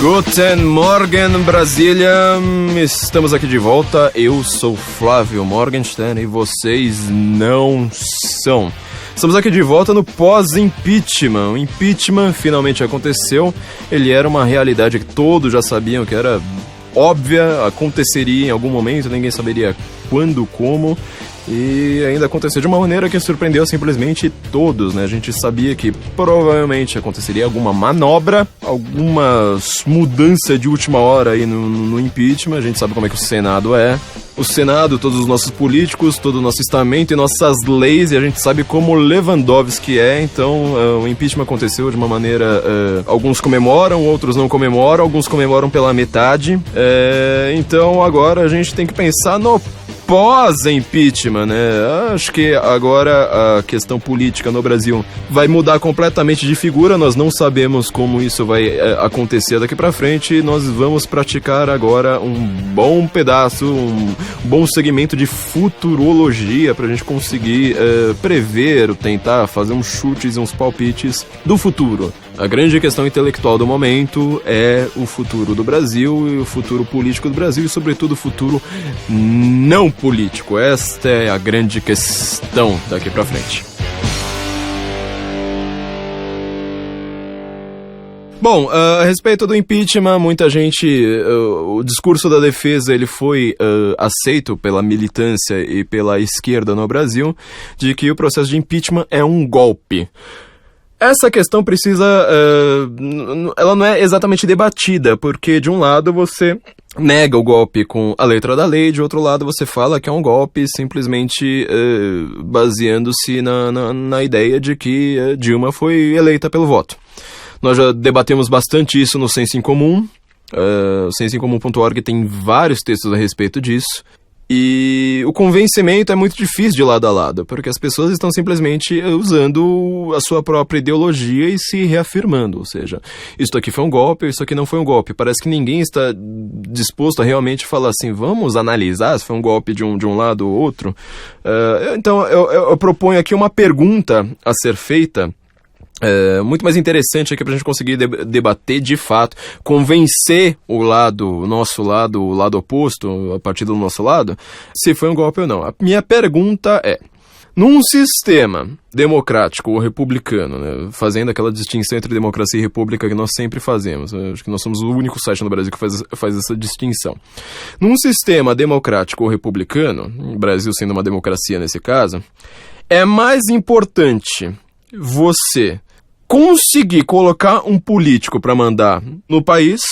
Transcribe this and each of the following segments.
Guten Morgen, Brasília! Estamos aqui de volta, eu sou Flávio Morgenstern e vocês não são. Estamos aqui de volta no pós-impeachment. O impeachment finalmente aconteceu, ele era uma realidade que todos já sabiam que era óbvia, aconteceria em algum momento, ninguém saberia quando, como... E ainda aconteceu de uma maneira que surpreendeu simplesmente todos, né? A gente sabia que provavelmente aconteceria alguma manobra, alguma mudança de última hora aí no impeachment. A gente sabe como é que o Senado é. O Senado, todos os nossos políticos, todo o nosso estamento e nossas leis, e a gente sabe como Lewandowski é. Então, o impeachment aconteceu de uma maneira... alguns comemoram, outros não comemoram, alguns comemoram pela metade. Então, agora a gente tem que pensar no pós-impeachment, né? Acho que agora a questão política no Brasil vai mudar completamente de figura. Nós não sabemos como isso vai acontecer daqui pra frente. Nós vamos praticar agora um bom pedaço, um bom segmento de futurologia pra gente conseguir prever, tentar fazer uns chutes e uns palpites do futuro. A grande questão intelectual do momento é o futuro do Brasil e o futuro político do Brasil e, sobretudo, o futuro não político. Esta é a grande questão daqui pra frente. Bom, a respeito do impeachment, muita gente... o discurso da defesa ele foi aceito pela militância e pela esquerda no Brasil de que o processo de impeachment é um golpe. Essa questão precisa... ela não é exatamente debatida, porque de um lado você nega o golpe com a letra da lei, de outro lado você fala que é um golpe simplesmente baseando-se na ideia de que Dilma foi eleita pelo voto. Nós já debatemos bastante isso no Senso em Comum. O sensoemcomum.org tem vários textos a respeito disso. E o convencimento é muito difícil de lado a lado, porque as pessoas estão simplesmente usando a sua própria ideologia e se reafirmando. Ou seja, isso aqui foi um golpe, isso aqui não foi um golpe. Parece que ninguém está disposto a realmente falar assim, vamos analisar se foi um golpe de um lado ou outro. Então eu proponho aqui uma pergunta a ser feita, muito mais interessante aqui pra gente conseguir debater de fato, convencer o nosso lado, o lado oposto, a partir do nosso lado, se foi um golpe ou não. A minha pergunta é, num sistema democrático ou republicano, né, fazendo aquela distinção entre democracia e república que nós sempre fazemos, acho que nós somos o único site no Brasil que faz essa distinção. Num sistema democrático ou republicano, o Brasil sendo uma democracia nesse caso, é mais importante você conseguir colocar um político para mandar no país,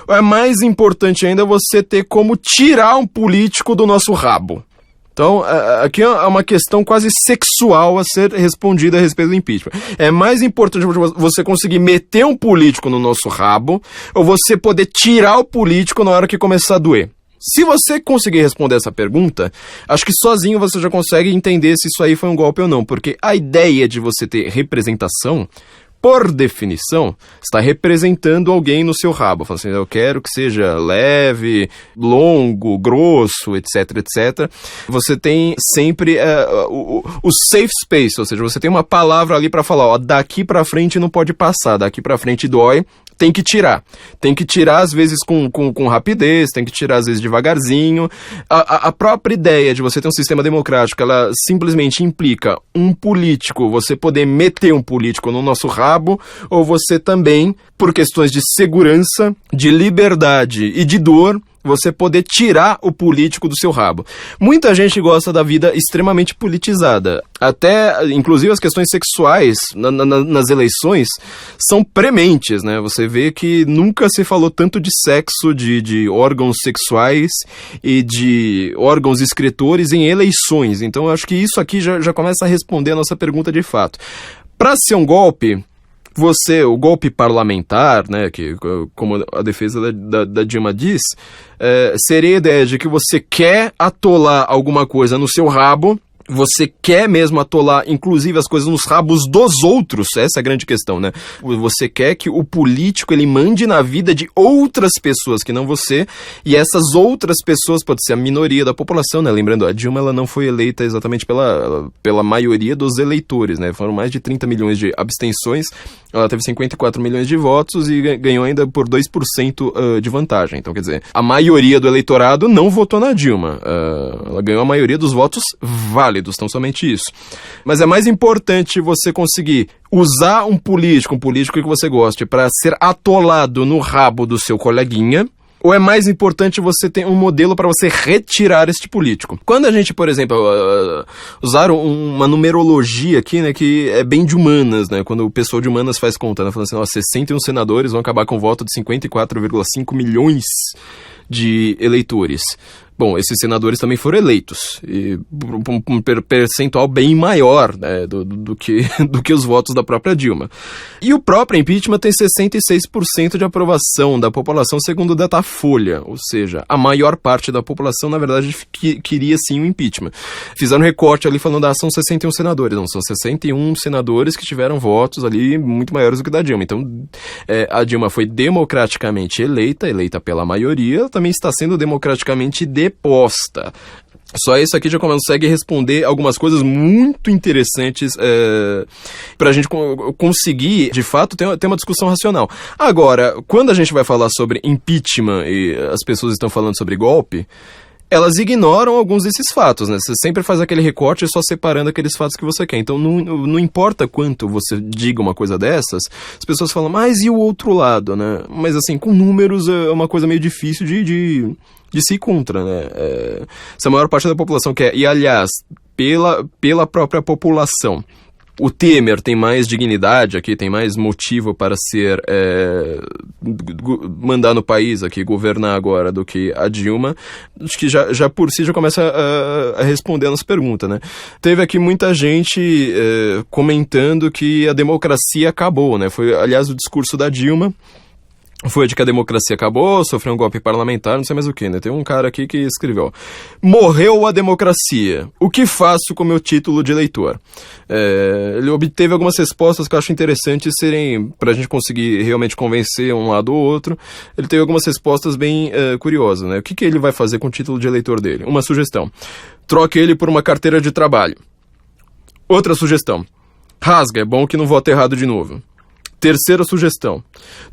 é mais importante ainda você ter como tirar um político do nosso rabo. Então, aqui é uma questão quase sexual a ser respondida a respeito do impeachment. É mais importante você conseguir meter um político no nosso rabo, ou você poder tirar o político na hora que começar a doer? Se você conseguir responder essa pergunta, acho que sozinho você já consegue entender se isso aí foi um golpe ou não, porque a ideia de você ter representação, por definição, está representando alguém no seu rabo. Falando assim, eu quero que seja leve, longo, grosso, etc, etc. Você tem sempre o safe space, ou seja, você tem uma palavra ali para falar, ó, daqui para frente não pode passar, daqui para frente dói, tem que tirar. Tem que tirar, às vezes, com rapidez, tem que tirar, às vezes, devagarzinho. A própria ideia de você ter um sistema democrático, ela simplesmente implica um político, você poder meter um político no nosso rabo, ou você também, por questões de segurança, de liberdade e de dor, você poder tirar o político do seu rabo. Muita gente gosta da vida extremamente politizada. Até, inclusive, as questões sexuais nas eleições são prementes, né? Você vê que nunca se falou tanto de sexo, de órgãos sexuais e de órgãos excretores em eleições. Então, eu acho que isso aqui já começa a responder a nossa pergunta de fato. Para ser um golpe... o golpe parlamentar, né, que, como a defesa da Dilma diz, seria a ideia de que você quer atolar alguma coisa no seu rabo, Você quer mesmo atolar, inclusive, as coisas nos rabos dos outros? Essa é a grande questão, né? Você quer que o político, ele mande na vida de outras pessoas que não você, e essas outras pessoas, pode ser a minoria da população, né? Lembrando, a Dilma, ela não foi eleita exatamente pela maioria dos eleitores, né? Foram mais de 30 milhões de abstenções, ela teve 54 milhões de votos e ganhou ainda por 2% de vantagem. Então, quer dizer, a maioria do eleitorado não votou na Dilma. Ela ganhou a maioria dos votos válidos, tão somente isso. Mas é mais importante você conseguir usar um político que você goste, para ser atolado no rabo do seu coleguinha, ou é mais importante você ter um modelo para você retirar este político? Quando a gente, por exemplo, usar uma numerologia aqui, né, que é bem de humanas, né, quando o pessoal de humanas faz conta, né, falando assim, 61 senadores vão acabar com o voto de 54,5 milhões de eleitores. Bom, esses senadores também foram eleitos, e um percentual bem maior, né, do que os votos da própria Dilma. E o próprio impeachment tem 66% de aprovação da população, segundo o Datafolha, ou seja, a maior parte da população, na verdade, queria sim o impeachment. Fizeram um recorte ali falando, são 61 senadores, não, são 61 senadores que tiveram votos ali muito maiores do que da Dilma. Então, a Dilma foi democraticamente eleita pela maioria, também está sendo democraticamente deposta. Só isso aqui já consegue responder algumas coisas muito interessantes para a gente conseguir, de fato, ter uma discussão racional. Agora, quando a gente vai falar sobre impeachment e as pessoas estão falando sobre golpe, elas ignoram alguns desses fatos, né? Você sempre faz aquele recorte só separando aqueles fatos que você quer. Então, não importa quanto você diga uma coisa dessas, as pessoas falam, mas e o outro lado, né? Mas, assim, com números é uma coisa meio difícil de se ir contra, né? Se a maior parte da população quer, e aliás, pela própria população, o Temer tem mais dignidade aqui, tem mais motivo para ser mandar no país aqui, governar agora, do que a Dilma. Acho que já por si já começa a responder a nossa pergunta, né? Teve aqui muita gente comentando que a democracia acabou, né? Foi, aliás, o discurso da Dilma foi de que a democracia acabou, sofreu um golpe parlamentar, não sei mais o que, né? Tem um cara aqui que escreveu, morreu a democracia, o que faço com meu título de eleitor? Ele obteve algumas respostas que eu acho interessantes serem, pra gente conseguir realmente convencer um lado ou outro, ele teve algumas respostas bem curiosas, né? O que ele vai fazer com o título de eleitor dele? Uma sugestão, troque ele por uma carteira de trabalho. Outra sugestão, rasga, é bom que não vote errado de novo. Terceira sugestão,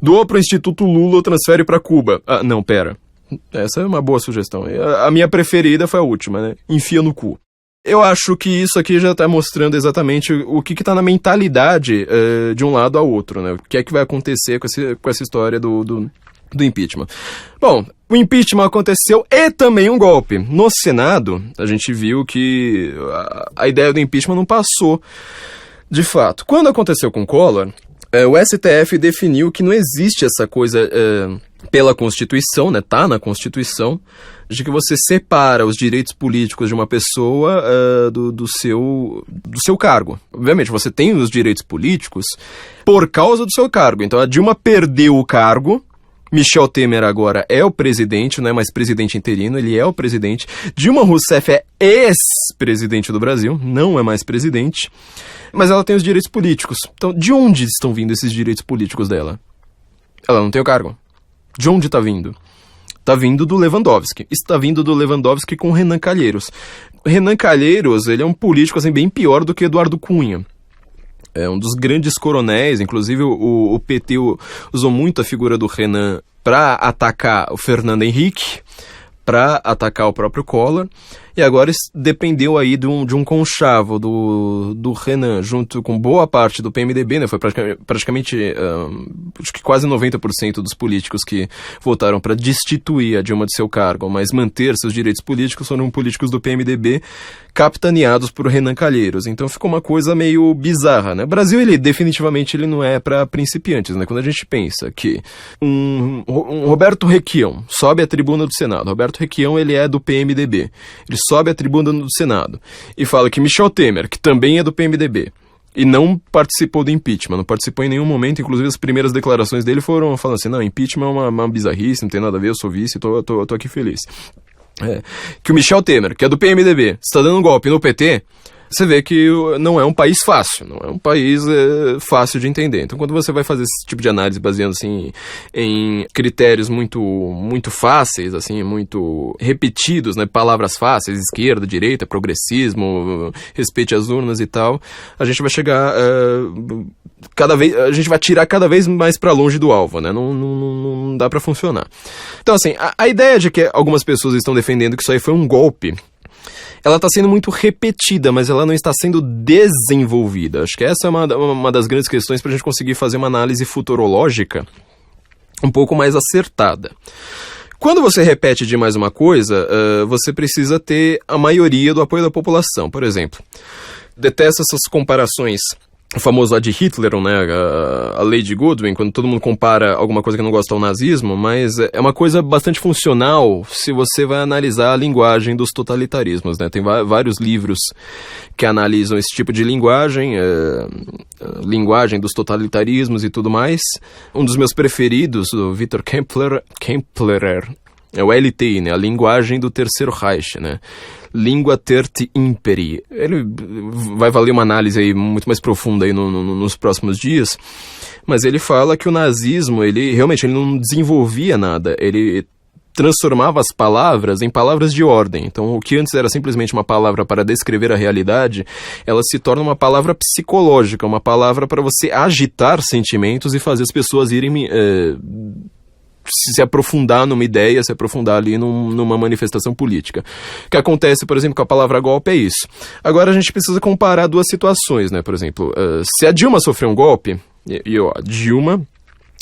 doa para o Instituto Lula ou transfere para Cuba. Não, pera. Essa é uma boa sugestão. A minha preferida foi a última, né? Enfia no cu. Eu acho que isso aqui já está mostrando exatamente o que está na mentalidade de um lado ao outro, né? O que é que vai acontecer com essa história do impeachment. Bom, o impeachment aconteceu e também um golpe. No Senado, a gente viu que a ideia do impeachment não passou de fato. Quando aconteceu com Collor, o STF definiu que não existe essa coisa pela Constituição, né? Tá na Constituição, de que você separa os direitos políticos de uma pessoa do seu cargo. Obviamente, você tem os direitos políticos por causa do seu cargo. Então, a Dilma perdeu o cargo, Michel Temer agora é o presidente, não é mais presidente interino, ele é o presidente. Dilma Rousseff é ex-presidente do Brasil, não é mais presidente, mas ela tem os direitos políticos. Então, de onde estão vindo esses direitos políticos dela? Ela não tem o cargo. De onde está vindo? Está vindo do Lewandowski. Está vindo do Lewandowski com Renan Calheiros. Renan Calheiros, ele é um político assim, bem pior do que Eduardo Cunha. É um dos grandes coronéis, inclusive o PT usou muito a figura do Renan para atacar o Fernando Henrique, para atacar o próprio Collor, e agora dependeu aí de um conchavo do Renan, junto com boa parte do PMDB, né? Foi praticamente acho que quase 90% dos políticos que votaram para destituir a Dilma de seu cargo, mas manter seus direitos políticos, foram políticos do PMDB, capitaneados por Renan Calheiros. Então ficou uma coisa meio bizarra, né? O Brasil, definitivamente não é para principiantes, né? Quando a gente pensa que um Roberto Requião sobe à tribuna do Senado, Roberto Requião, ele é do PMDB, ele sobe à tribuna do Senado e fala que Michel Temer, que também é do PMDB, e não participou do impeachment, não participou em nenhum momento, inclusive as primeiras declarações dele foram falando assim, não, impeachment é uma bizarrice, não tem nada a ver, eu sou vice, tô aqui feliz. que o Michel Temer, que é do PMDB, está dando um golpe no PT, você vê que não é um país fácil, não é um país fácil de entender. Então, quando você vai fazer esse tipo de análise baseando assim, em critérios muito fáceis, assim, muito repetidos, né, palavras fáceis, esquerda, direita, progressismo, respeite as urnas e tal, a gente vai chegar a gente vai tirar cada vez mais para longe do alvo, né? Não dá para funcionar. Então, assim, a ideia de que algumas pessoas estão defendendo que isso aí foi um golpe, ela está sendo muito repetida, mas ela não está sendo desenvolvida. Acho que essa é uma das grandes questões para a gente conseguir fazer uma análise futurológica um pouco mais acertada. Quando você repete demais uma coisa, você precisa ter a maioria do apoio da população. Por exemplo, detesto essas comparações. O famoso ad Hitlerum, né, a lei de Goodwin, quando todo mundo compara alguma coisa que não gosta ao nazismo, mas é uma coisa bastante funcional se você vai analisar a linguagem dos totalitarismos, né? Tem vários livros que analisam esse tipo de linguagem, linguagem dos totalitarismos e tudo mais. Um dos meus preferidos, o Viktor Kemplerer, é o LTI, né, a linguagem do Terceiro Reich, né? Lingua Terti Imperi. Ele vai valer uma análise aí muito mais profunda aí nos próximos dias, mas ele fala que o nazismo, ele realmente não desenvolvia nada, ele transformava as palavras em palavras de ordem. Então, o que antes era simplesmente uma palavra para descrever a realidade, ela se torna uma palavra psicológica, uma palavra para você agitar sentimentos e fazer as pessoas irem se aprofundar numa ideia, se aprofundar ali numa manifestação política. O que acontece, por exemplo, com a palavra golpe é isso. Agora a gente precisa comparar duas situações, né? Por exemplo, se a Dilma sofreu um golpe, a Dilma,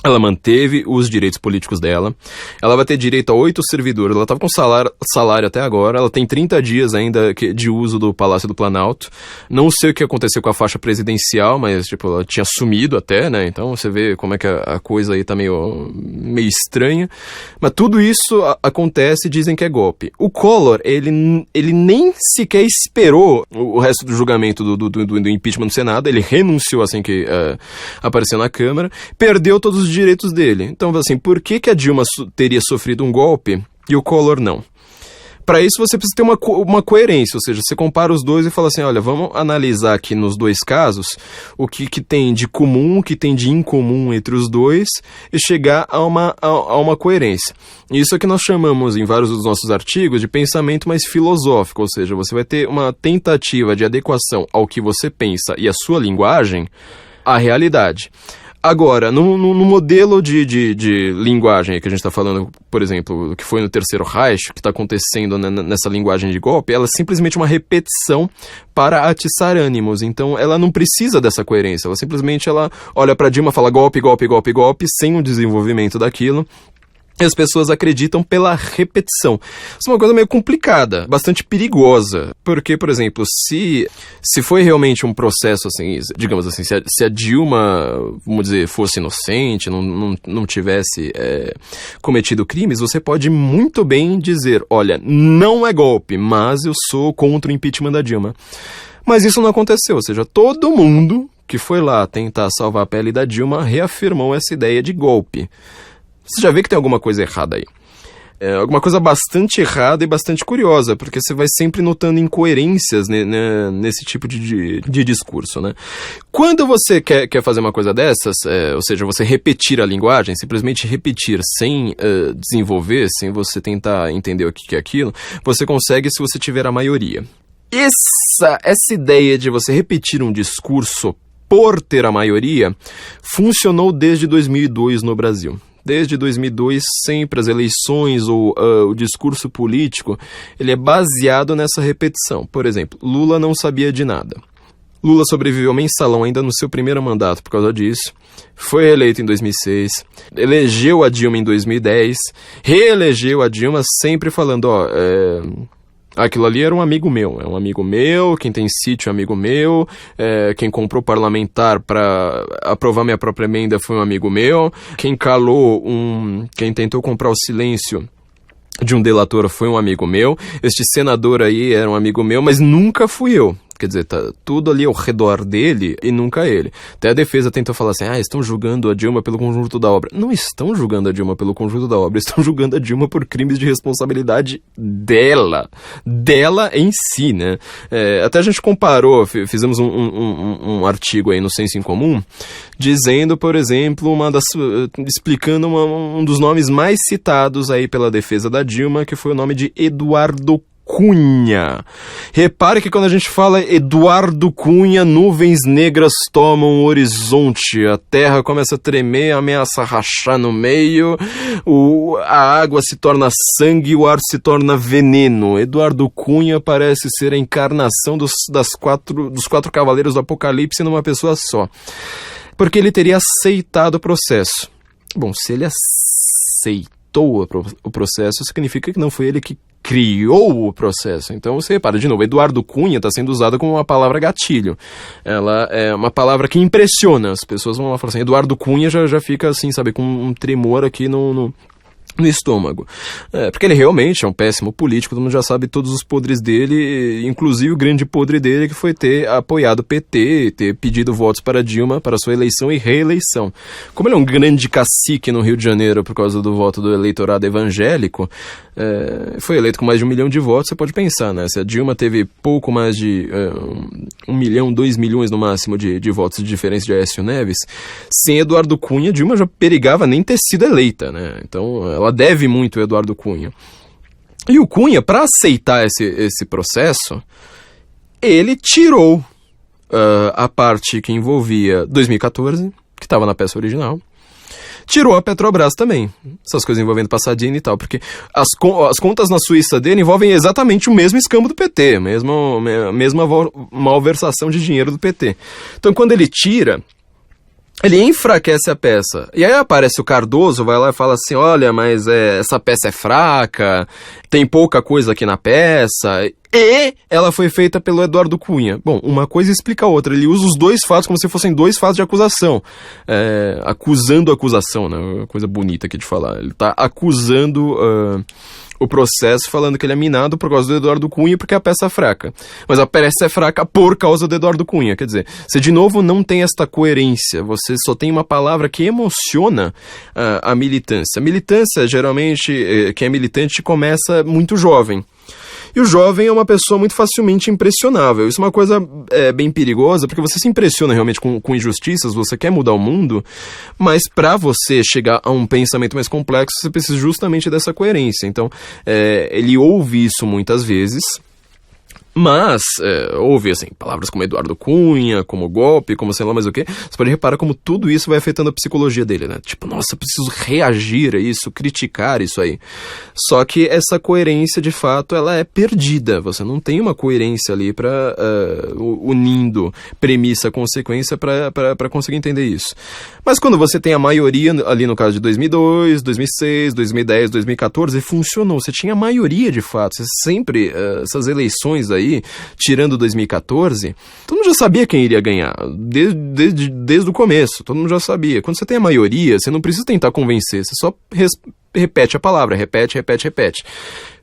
ela manteve os direitos políticos dela, ela vai ter direito a 8 servidores, ela estava com salário até agora, ela tem 30 dias ainda de uso do Palácio do Planalto. Não sei o que aconteceu com a faixa presidencial, mas tipo, ela tinha sumido até, né? Então você vê como é que a coisa aí tá meio estranha. Mas tudo isso acontece e dizem que é golpe. O Collor, ele nem sequer esperou o resto do julgamento do impeachment no Senado, ele renunciou assim que apareceu na Câmara, perdeu todos os direitos dele. Então, assim, por que a Dilma teria sofrido um golpe e o Collor não? Para isso você precisa ter uma coerência, ou seja, você compara os dois e fala assim, olha, vamos analisar aqui nos dois casos o que tem de comum, o que tem de incomum entre os dois e chegar a uma coerência. Isso é que nós chamamos em vários dos nossos artigos de pensamento mais filosófico, ou seja, você vai ter uma tentativa de adequação ao que você pensa e a sua linguagem à realidade. Agora, no modelo de linguagem que a gente está falando, por exemplo, que foi no Terceiro Reich, que está acontecendo nessa linguagem de golpe, ela é simplesmente uma repetição para atiçar ânimos. Então, ela não precisa dessa coerência. Ela simplesmente olha para Dilma e fala golpe, golpe, golpe, golpe, sem o desenvolvimento daquilo. E as pessoas acreditam pela repetição. Isso é uma coisa meio complicada, bastante perigosa. Porque, por exemplo, se foi realmente um processo, assim, digamos assim, se a Dilma, vamos dizer, fosse inocente, não tivesse cometido crimes, você pode muito bem dizer, olha, não é golpe, mas eu sou contra o impeachment da Dilma. Mas isso não aconteceu, ou seja, todo mundo que foi lá tentar salvar a pele da Dilma reafirmou essa ideia de golpe. Você já vê que tem alguma coisa errada aí. Alguma coisa bastante errada e bastante curiosa, porque você vai sempre notando incoerências nesse tipo de discurso, né? Quando você quer fazer uma coisa dessas, ou seja, você repetir a linguagem, simplesmente repetir sem desenvolver, sem você tentar entender o que é aquilo, você consegue se você tiver a maioria. Essa ideia de você repetir um discurso por ter a maioria funcionou desde 2002 no Brasil. Desde 2002, sempre as eleições ou o discurso político, ele é baseado nessa repetição. Por exemplo, Lula não sabia de nada. Lula sobreviveu ao mensalão ainda no seu primeiro mandato por causa disso. Foi reeleito em 2006. Elegeu a Dilma em 2010. Reelegeu a Dilma sempre falando, aquilo ali era um amigo meu, é um amigo meu, quem tem sítio é um amigo meu, quem comprou parlamentar para aprovar minha própria emenda foi um amigo meu, quem quem tentou comprar o silêncio de um delator foi um amigo meu, este senador aí era um amigo meu, mas nunca fui eu. Quer dizer, tá tudo ali ao redor dele e nunca ele. Até a defesa tentou falar assim, estão julgando a Dilma pelo conjunto da obra. Não estão julgando a Dilma pelo conjunto da obra, estão julgando a Dilma por crimes de responsabilidade dela em si, né? Até a gente comparou, fizemos um artigo aí no Senso em Comum, dizendo, por exemplo, explicando um dos nomes mais citados aí pela defesa da Dilma, que foi o nome de Eduardo Cunha. Repare que quando a gente fala Eduardo Cunha, nuvens negras tomam o horizonte, a terra começa a tremer, ameaça rachar no meio, a água se torna sangue, o ar se torna veneno. Eduardo Cunha parece ser a encarnação dos quatro cavaleiros do Apocalipse numa pessoa só. Porque ele teria aceitado o processo. Bom, se ele aceitou o processo, significa que não foi ele que criou o processo. Então você repara, de novo, Eduardo Cunha está sendo usada como uma palavra gatilho. Ela é uma palavra que impressiona. As pessoas vão lá e falam assim, Eduardo Cunha já fica assim, sabe, com um tremor aqui no estômago. Porque ele realmente é um péssimo político, todo mundo já sabe todos os podres dele, inclusive o grande podre dele que foi ter apoiado o PT, ter pedido votos para Dilma, para sua eleição e reeleição. Como ele é um grande cacique no Rio de Janeiro por causa do voto do eleitorado evangélico, foi eleito com mais de 1 milhão de votos, você pode pensar, né? Se a Dilma teve pouco mais de 1 milhão, 2 milhões no máximo de votos de diferença de Aécio Neves, sem Eduardo Cunha, Dilma já perigava nem ter sido eleita, né? Então, ela deve muito ao Eduardo Cunha. E o Cunha, para aceitar esse processo, ele tirou a parte que envolvia 2014, que estava na peça original, tirou a Petrobras também, essas coisas envolvendo Passadini e tal, porque as contas na Suíça dele envolvem exatamente o mesmo escambo do PT, a mesma malversação de dinheiro do PT. Então, quando ele tira, ele enfraquece a peça. E aí aparece o Cardoso, vai lá e fala assim, olha, mas essa peça é fraca, tem pouca coisa aqui na peça, e ela foi feita pelo Eduardo Cunha. Bom, uma coisa explica a outra. Ele usa os dois fatos como se fossem dois fatos de acusação. Acusando a acusação, né? Uma coisa bonita aqui de falar. Ele está acusando o processo, falando que ele é minado por causa do Eduardo Cunha, porque a peça é fraca. Mas a peça é fraca por causa do Eduardo Cunha. Quer dizer, você de novo não tem esta coerência, você só tem uma palavra que emociona a militância. A militância, geralmente, quem é militante começa muito jovem. E o jovem é uma pessoa muito facilmente impressionável. Isso é uma coisa bem perigosa, porque você se impressiona realmente com injustiças, você quer mudar o mundo, mas para você chegar a um pensamento mais complexo, você precisa justamente dessa coerência. Então, ele ouve isso muitas vezes, mas ouve assim, palavras como Eduardo Cunha, como golpe, como sei lá mais o que. Você pode reparar como tudo isso vai afetando a psicologia dele, né? Tipo, nossa, eu preciso reagir a isso, criticar isso aí. Só que essa coerência, de fato, ela é perdida. Você não tem uma coerência ali para unindo premissa, consequência para conseguir entender isso. Mas quando você tem a maioria, ali no caso de 2002, 2006, 2010, 2014, funcionou. Você tinha a maioria, de fato. Você sempre, essas eleições aí, tirando 2014, todo mundo já sabia quem iria ganhar, desde o começo, todo mundo já sabia. Quando você tem a maioria, você não precisa tentar convencer, você só repete a palavra, repete.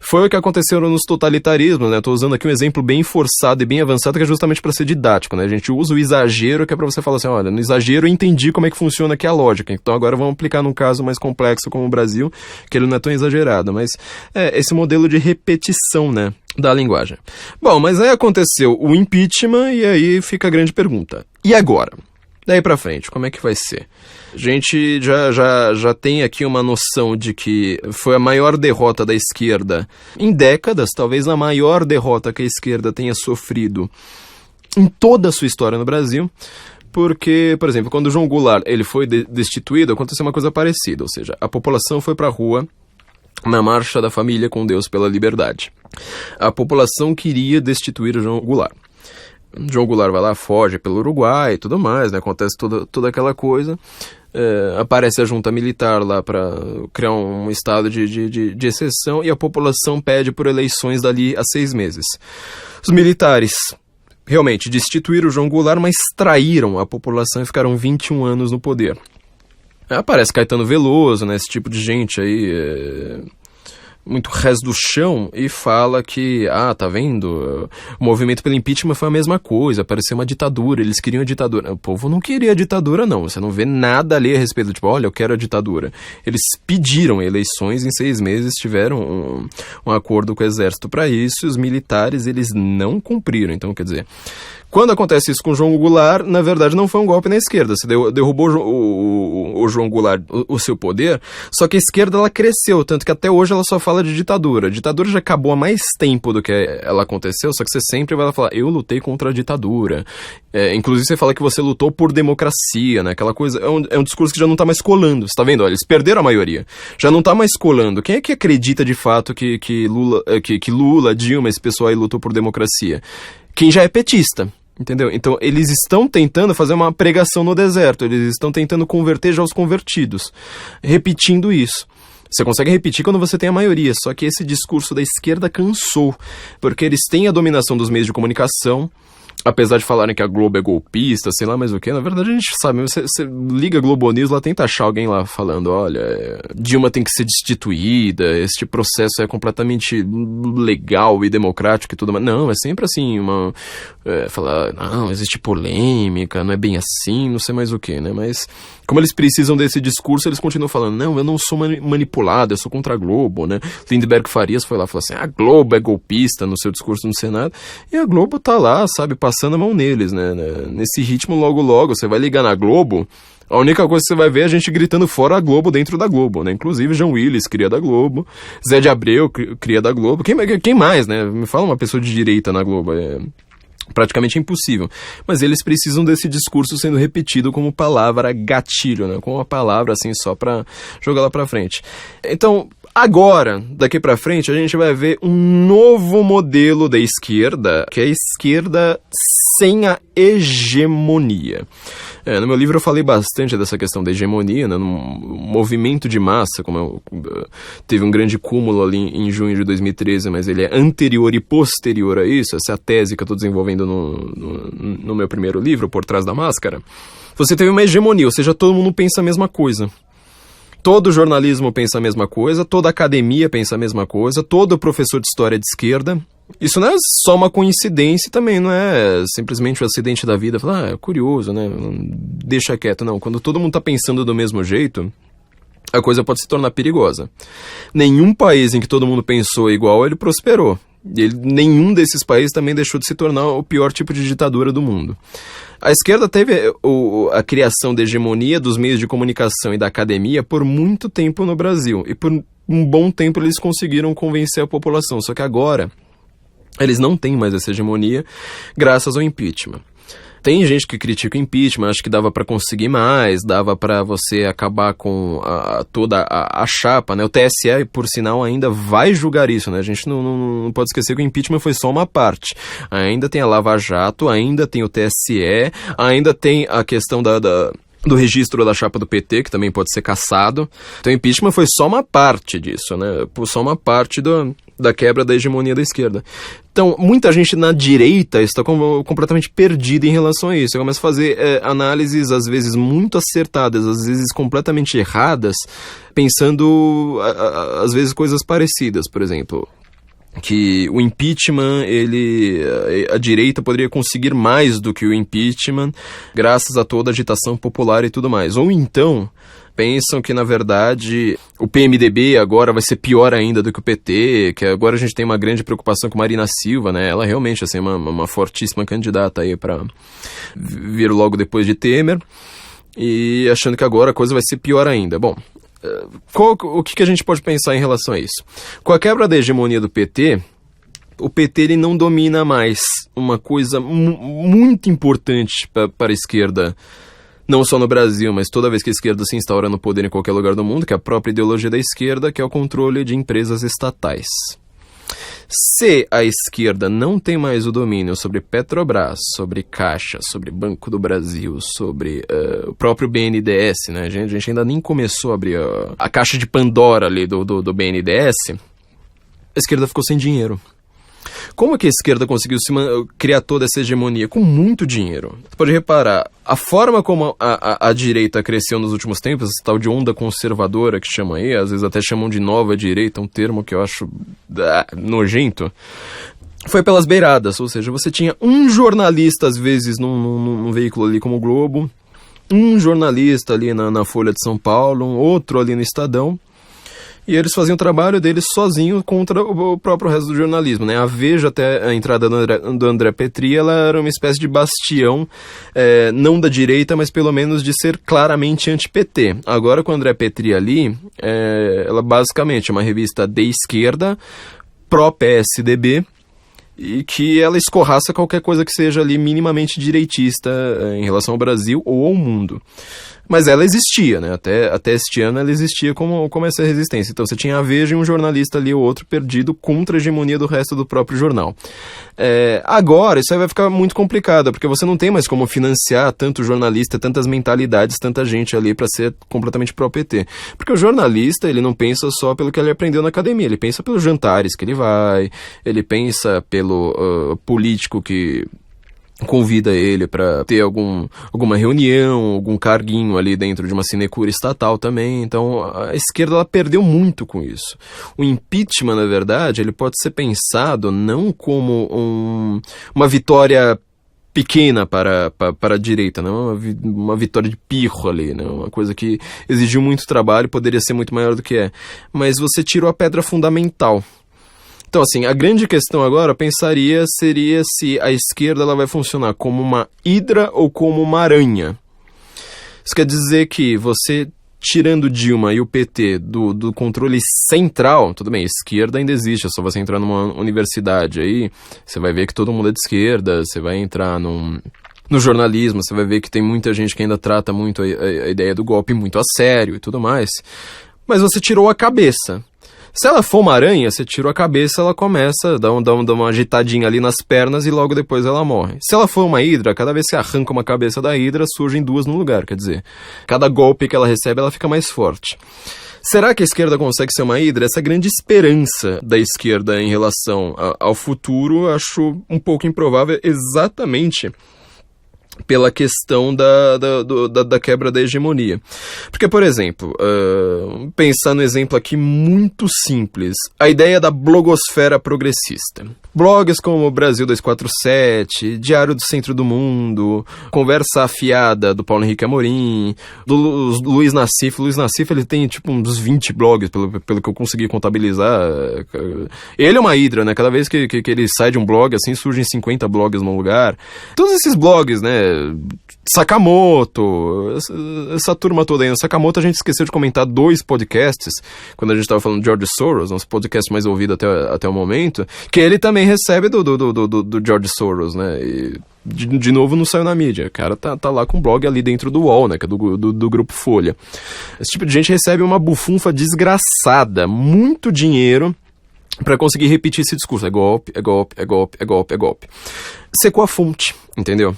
Foi o que aconteceu nos totalitarismos, né? Estou usando aqui um exemplo bem forçado e bem avançado, que é justamente para ser didático, né? A gente usa o exagero, que é para você falar assim, olha, no exagero eu entendi como é que funciona aqui a lógica, então agora vamos aplicar num caso mais complexo como o Brasil, que ele não é tão exagerado, mas esse modelo de repetição, né, da linguagem. Bom, mas aí aconteceu o impeachment e aí fica a grande pergunta. E agora? Daí pra frente, como é que vai ser? A gente já tem aqui uma noção de que foi a maior derrota da esquerda em décadas, talvez a maior derrota que a esquerda tenha sofrido em toda a sua história no Brasil, porque, por exemplo, quando o João Goulart ele foi destituído, aconteceu uma coisa parecida, ou seja, a população foi pra rua na Marcha da Família com Deus pela Liberdade. A população queria destituir o João Goulart. João Goulart vai lá, foge pelo Uruguai e tudo mais, né? Acontece toda aquela coisa. Aparece a junta militar lá para criar um estado de exceção e a população pede por eleições dali a 6 meses. Os militares realmente destituíram o João Goulart, mas traíram a população e ficaram 21 anos no poder. Aparece Caetano Veloso, né? Esse tipo de gente aí... muito res do chão e fala que, tá vendo? O movimento pelo impeachment foi a mesma coisa, parecia uma ditadura, eles queriam a ditadura. O povo não queria a ditadura, não. Você não vê nada ali a respeito, tipo, olha, eu quero a ditadura. Eles pediram eleições, em 6 meses tiveram um acordo com o exército para isso, e os militares, eles não cumpriram. Então, quer dizer, quando acontece isso com o João Goulart, na verdade não foi um golpe na esquerda. Você derrubou o João Goulart, o seu poder, só que a esquerda ela cresceu, tanto que até hoje ela só fala de ditadura. A ditadura já acabou há mais tempo do que ela aconteceu, só que você sempre vai falar, eu lutei contra a ditadura. Inclusive você fala que você lutou por democracia, né? Aquela coisa, é um discurso que já não tá mais colando. Você tá vendo? Olha, eles perderam a maioria. Já não tá mais colando. Quem é que acredita de fato que Lula, Dilma, esse pessoal aí lutou por democracia? Quem já é petista. Entendeu? Então, eles estão tentando fazer uma pregação no deserto, eles estão tentando converter já os convertidos, repetindo isso. Você consegue repetir quando você tem a maioria, só que esse discurso da esquerda cansou, porque eles têm a dominação dos meios de comunicação, apesar de falarem que a Globo é golpista, sei lá mais o que, na verdade a gente sabe, você liga a Globo News, lá tenta achar alguém lá falando, olha, Dilma tem que ser destituída, este processo é completamente legal e democrático e tudo mais. Não, é sempre assim, falar, não, existe polêmica, não é bem assim, não sei mais o que, né, mas como eles precisam desse discurso, eles continuam falando, não, eu não sou manipulado, eu sou contra a Globo, né? Lindbergh Farias foi lá e falou assim, a Globo é golpista no seu discurso no Senado, e a Globo tá lá, sabe, passando a mão neles, né? Nesse ritmo, logo, você vai ligar na Globo, a única coisa que você vai ver é a gente gritando fora a Globo dentro da Globo, né? Inclusive, João Willis, cria da Globo, Zé de Abreu, cria da Globo, quem mais, né? Me fala uma pessoa de direita na Globo, praticamente impossível. Mas eles precisam desse discurso sendo repetido como palavra gatilho, né? Como uma palavra assim só pra jogar lá pra frente. Então, agora, daqui pra frente, a gente vai ver um novo modelo da esquerda, que é a esquerda sem a hegemonia. No meu livro eu falei bastante dessa questão da hegemonia, né? No movimento de massa, como teve um grande cúmulo ali em junho de 2013, mas ele é anterior e posterior a isso, essa é a tese que eu estou desenvolvendo no meu primeiro livro, Por Trás da Máscara. Você teve uma hegemonia, ou seja, todo mundo pensa a mesma coisa. Todo jornalismo pensa a mesma coisa, toda academia pensa a mesma coisa, todo professor de história é de esquerda. Isso não é só uma coincidência, também não é simplesmente um acidente da vida, falar, é curioso, né, deixa quieto, não. Quando todo mundo tá pensando do mesmo jeito, a coisa pode se tornar perigosa. Nenhum país em que todo mundo pensou igual, ele prosperou. Nenhum desses países também deixou de se tornar o pior tipo de ditadura do mundo. A esquerda teve a criação da hegemonia dos meios de comunicação e da academia por muito tempo no Brasil. E por um bom tempo eles conseguiram convencer a população. Só que agora eles não têm mais essa hegemonia graças ao impeachment. Tem gente que critica o impeachment, acha que dava para conseguir mais, dava para você acabar com toda a chapa, né? O TSE, por sinal, ainda vai julgar isso, né? A gente não pode esquecer que o impeachment foi só uma parte. Ainda tem a Lava Jato, ainda tem o TSE, ainda tem a questão do registro da chapa do PT, que também pode ser cassado. Então o impeachment foi só uma parte disso, né? Só uma parte da quebra da hegemonia da esquerda. Então, muita gente na direita está completamente perdida em relação a isso. Começa a fazer análises, às vezes, muito acertadas, às vezes completamente erradas, pensando, às vezes, coisas parecidas. Por exemplo, que o impeachment, a direita poderia conseguir mais do que o impeachment, graças a toda a agitação popular e tudo mais. Ou então pensam que, na verdade, o PMDB agora vai ser pior ainda do que o PT, que agora a gente tem uma grande preocupação com Marina Silva, né? Ela realmente assim, uma fortíssima candidata aí para vir logo depois de Temer, e achando que agora a coisa vai ser pior ainda. Bom, o que a gente pode pensar em relação a isso? Com a quebra da hegemonia do PT, o PT ele não domina mais uma coisa muito importante para a esquerda, não só no Brasil, mas toda vez que a esquerda se instaura no poder em qualquer lugar do mundo, que é a própria ideologia da esquerda, que é o controle de empresas estatais. Se a esquerda não tem mais o domínio sobre Petrobras, sobre Caixa, sobre Banco do Brasil, sobre o próprio BNDES, né? A gente ainda nem começou a abrir a caixa de Pandora ali do BNDES, a esquerda ficou sem dinheiro. Como é que a esquerda conseguiu criar toda essa hegemonia? Com muito dinheiro. Você pode reparar, a forma como a direita cresceu nos últimos tempos, esse tal de onda conservadora que chama aí, às vezes até chamam de nova direita, um termo que eu acho nojento, foi pelas beiradas, ou seja, você tinha um jornalista, às vezes, num veículo ali como o Globo, um jornalista ali na Folha de São Paulo, um outro ali no Estadão, e eles faziam o trabalho deles sozinhos contra o próprio resto do jornalismo, né? A Veja, até a entrada do André Petri, ela era uma espécie de bastião, não da direita, mas pelo menos de ser claramente anti-PT. Agora, com o André Petri ali, ela basicamente é uma revista de esquerda, pró-PSDB, e que ela escorraça qualquer coisa que seja ali minimamente direitista em relação ao Brasil ou ao mundo. Mas ela existia, né? Até este ano ela existia como essa resistência. Então você tinha a Veja e um jornalista ali ou outro perdido contra a hegemonia do resto do próprio jornal. Agora isso aí vai ficar muito complicado, porque você não tem mais como financiar tanto jornalista, tantas mentalidades, tanta gente ali para ser completamente pró-PT. Porque o jornalista, ele não pensa só pelo que ele aprendeu na academia, ele pensa pelos jantares que ele vai, ele pensa pelo político que convida ele para ter alguma reunião, algum carguinho ali dentro de uma sinecura estatal também. Então a esquerda ela perdeu muito com isso. O impeachment, na verdade, ele pode ser pensado não como uma vitória pequena para a direita, não uma vitória de pirro ali, né? Uma coisa que exigiu muito trabalho, poderia ser muito maior do que é. Mas você tirou a pedra fundamental. Então, assim, a grande questão agora, seria se a esquerda ela vai funcionar como uma hidra ou como uma aranha. Isso quer dizer que você, tirando Dilma e o PT do controle central, tudo bem, a esquerda ainda existe, é só você entrar numa universidade aí, você vai ver que todo mundo é de esquerda, você vai entrar no jornalismo, você vai ver que tem muita gente que ainda trata muito a ideia do golpe muito a sério e tudo mais, mas você tirou a cabeça. Se ela for uma aranha, você tirou a cabeça, ela começa a dar uma agitadinha ali nas pernas e logo depois ela morre. Se ela for uma hidra, cada vez que você arranca uma cabeça da hidra, surgem duas no lugar, quer dizer, cada golpe que ela recebe, ela fica mais forte. Será que a esquerda consegue ser uma hidra? Essa é a grande esperança da esquerda em relação ao futuro, acho um pouco improvável, exatamente pela questão da quebra da hegemonia. Porque, por exemplo, pensar no exemplo aqui muito simples, a ideia da blogosfera progressista. Blogs como Brasil 247, Diário do Centro do Mundo, Conversa Afiada do Paulo Henrique Amorim, do Luiz Nassif. O Luiz Nassif, ele tem tipo uns 20 blogs, pelo que eu consegui contabilizar. Ele é uma hidra, né? Cada vez que ele sai de um blog, assim, surgem 50 blogs no lugar. Todos esses blogs, né? Sakamoto, essa turma toda aí. No Sakamoto a gente esqueceu de comentar 2 podcasts, quando a gente estava falando de George Soros, um dos podcasts mais ouvidos até o momento, que ele também recebe do George Soros, né? E de novo não saiu na mídia. O cara tá lá com um blog ali dentro do UOL, né? Que é do Grupo Folha. Esse tipo de gente recebe uma bufunfa desgraçada, muito dinheiro para conseguir repetir esse discurso. É golpe, é golpe, é golpe, é golpe, é golpe. Secou a fonte, entendeu?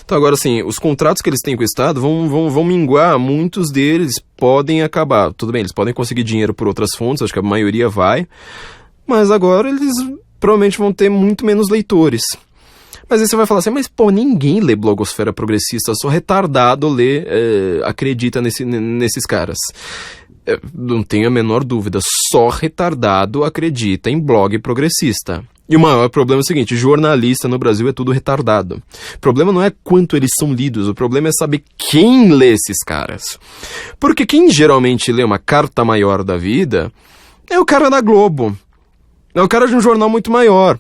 Então agora, assim, os contratos que eles têm com o Estado vão minguar, muitos deles podem acabar. Tudo bem, eles podem conseguir dinheiro por outras fontes, acho que a maioria vai, mas agora eles provavelmente vão ter muito menos leitores. Mas aí você vai falar assim, mas pô, ninguém lê blogosfera progressista, só retardado acredita nesses caras. Não tenho a menor dúvida, só retardado acredita em blog progressista. E o maior problema é o seguinte, jornalista no Brasil é tudo retardado. O problema não é quanto eles são lidos, o problema é saber quem lê esses caras. Porque quem geralmente lê uma carta maior da vida é o cara da Globo. É o cara de um jornal muito maior.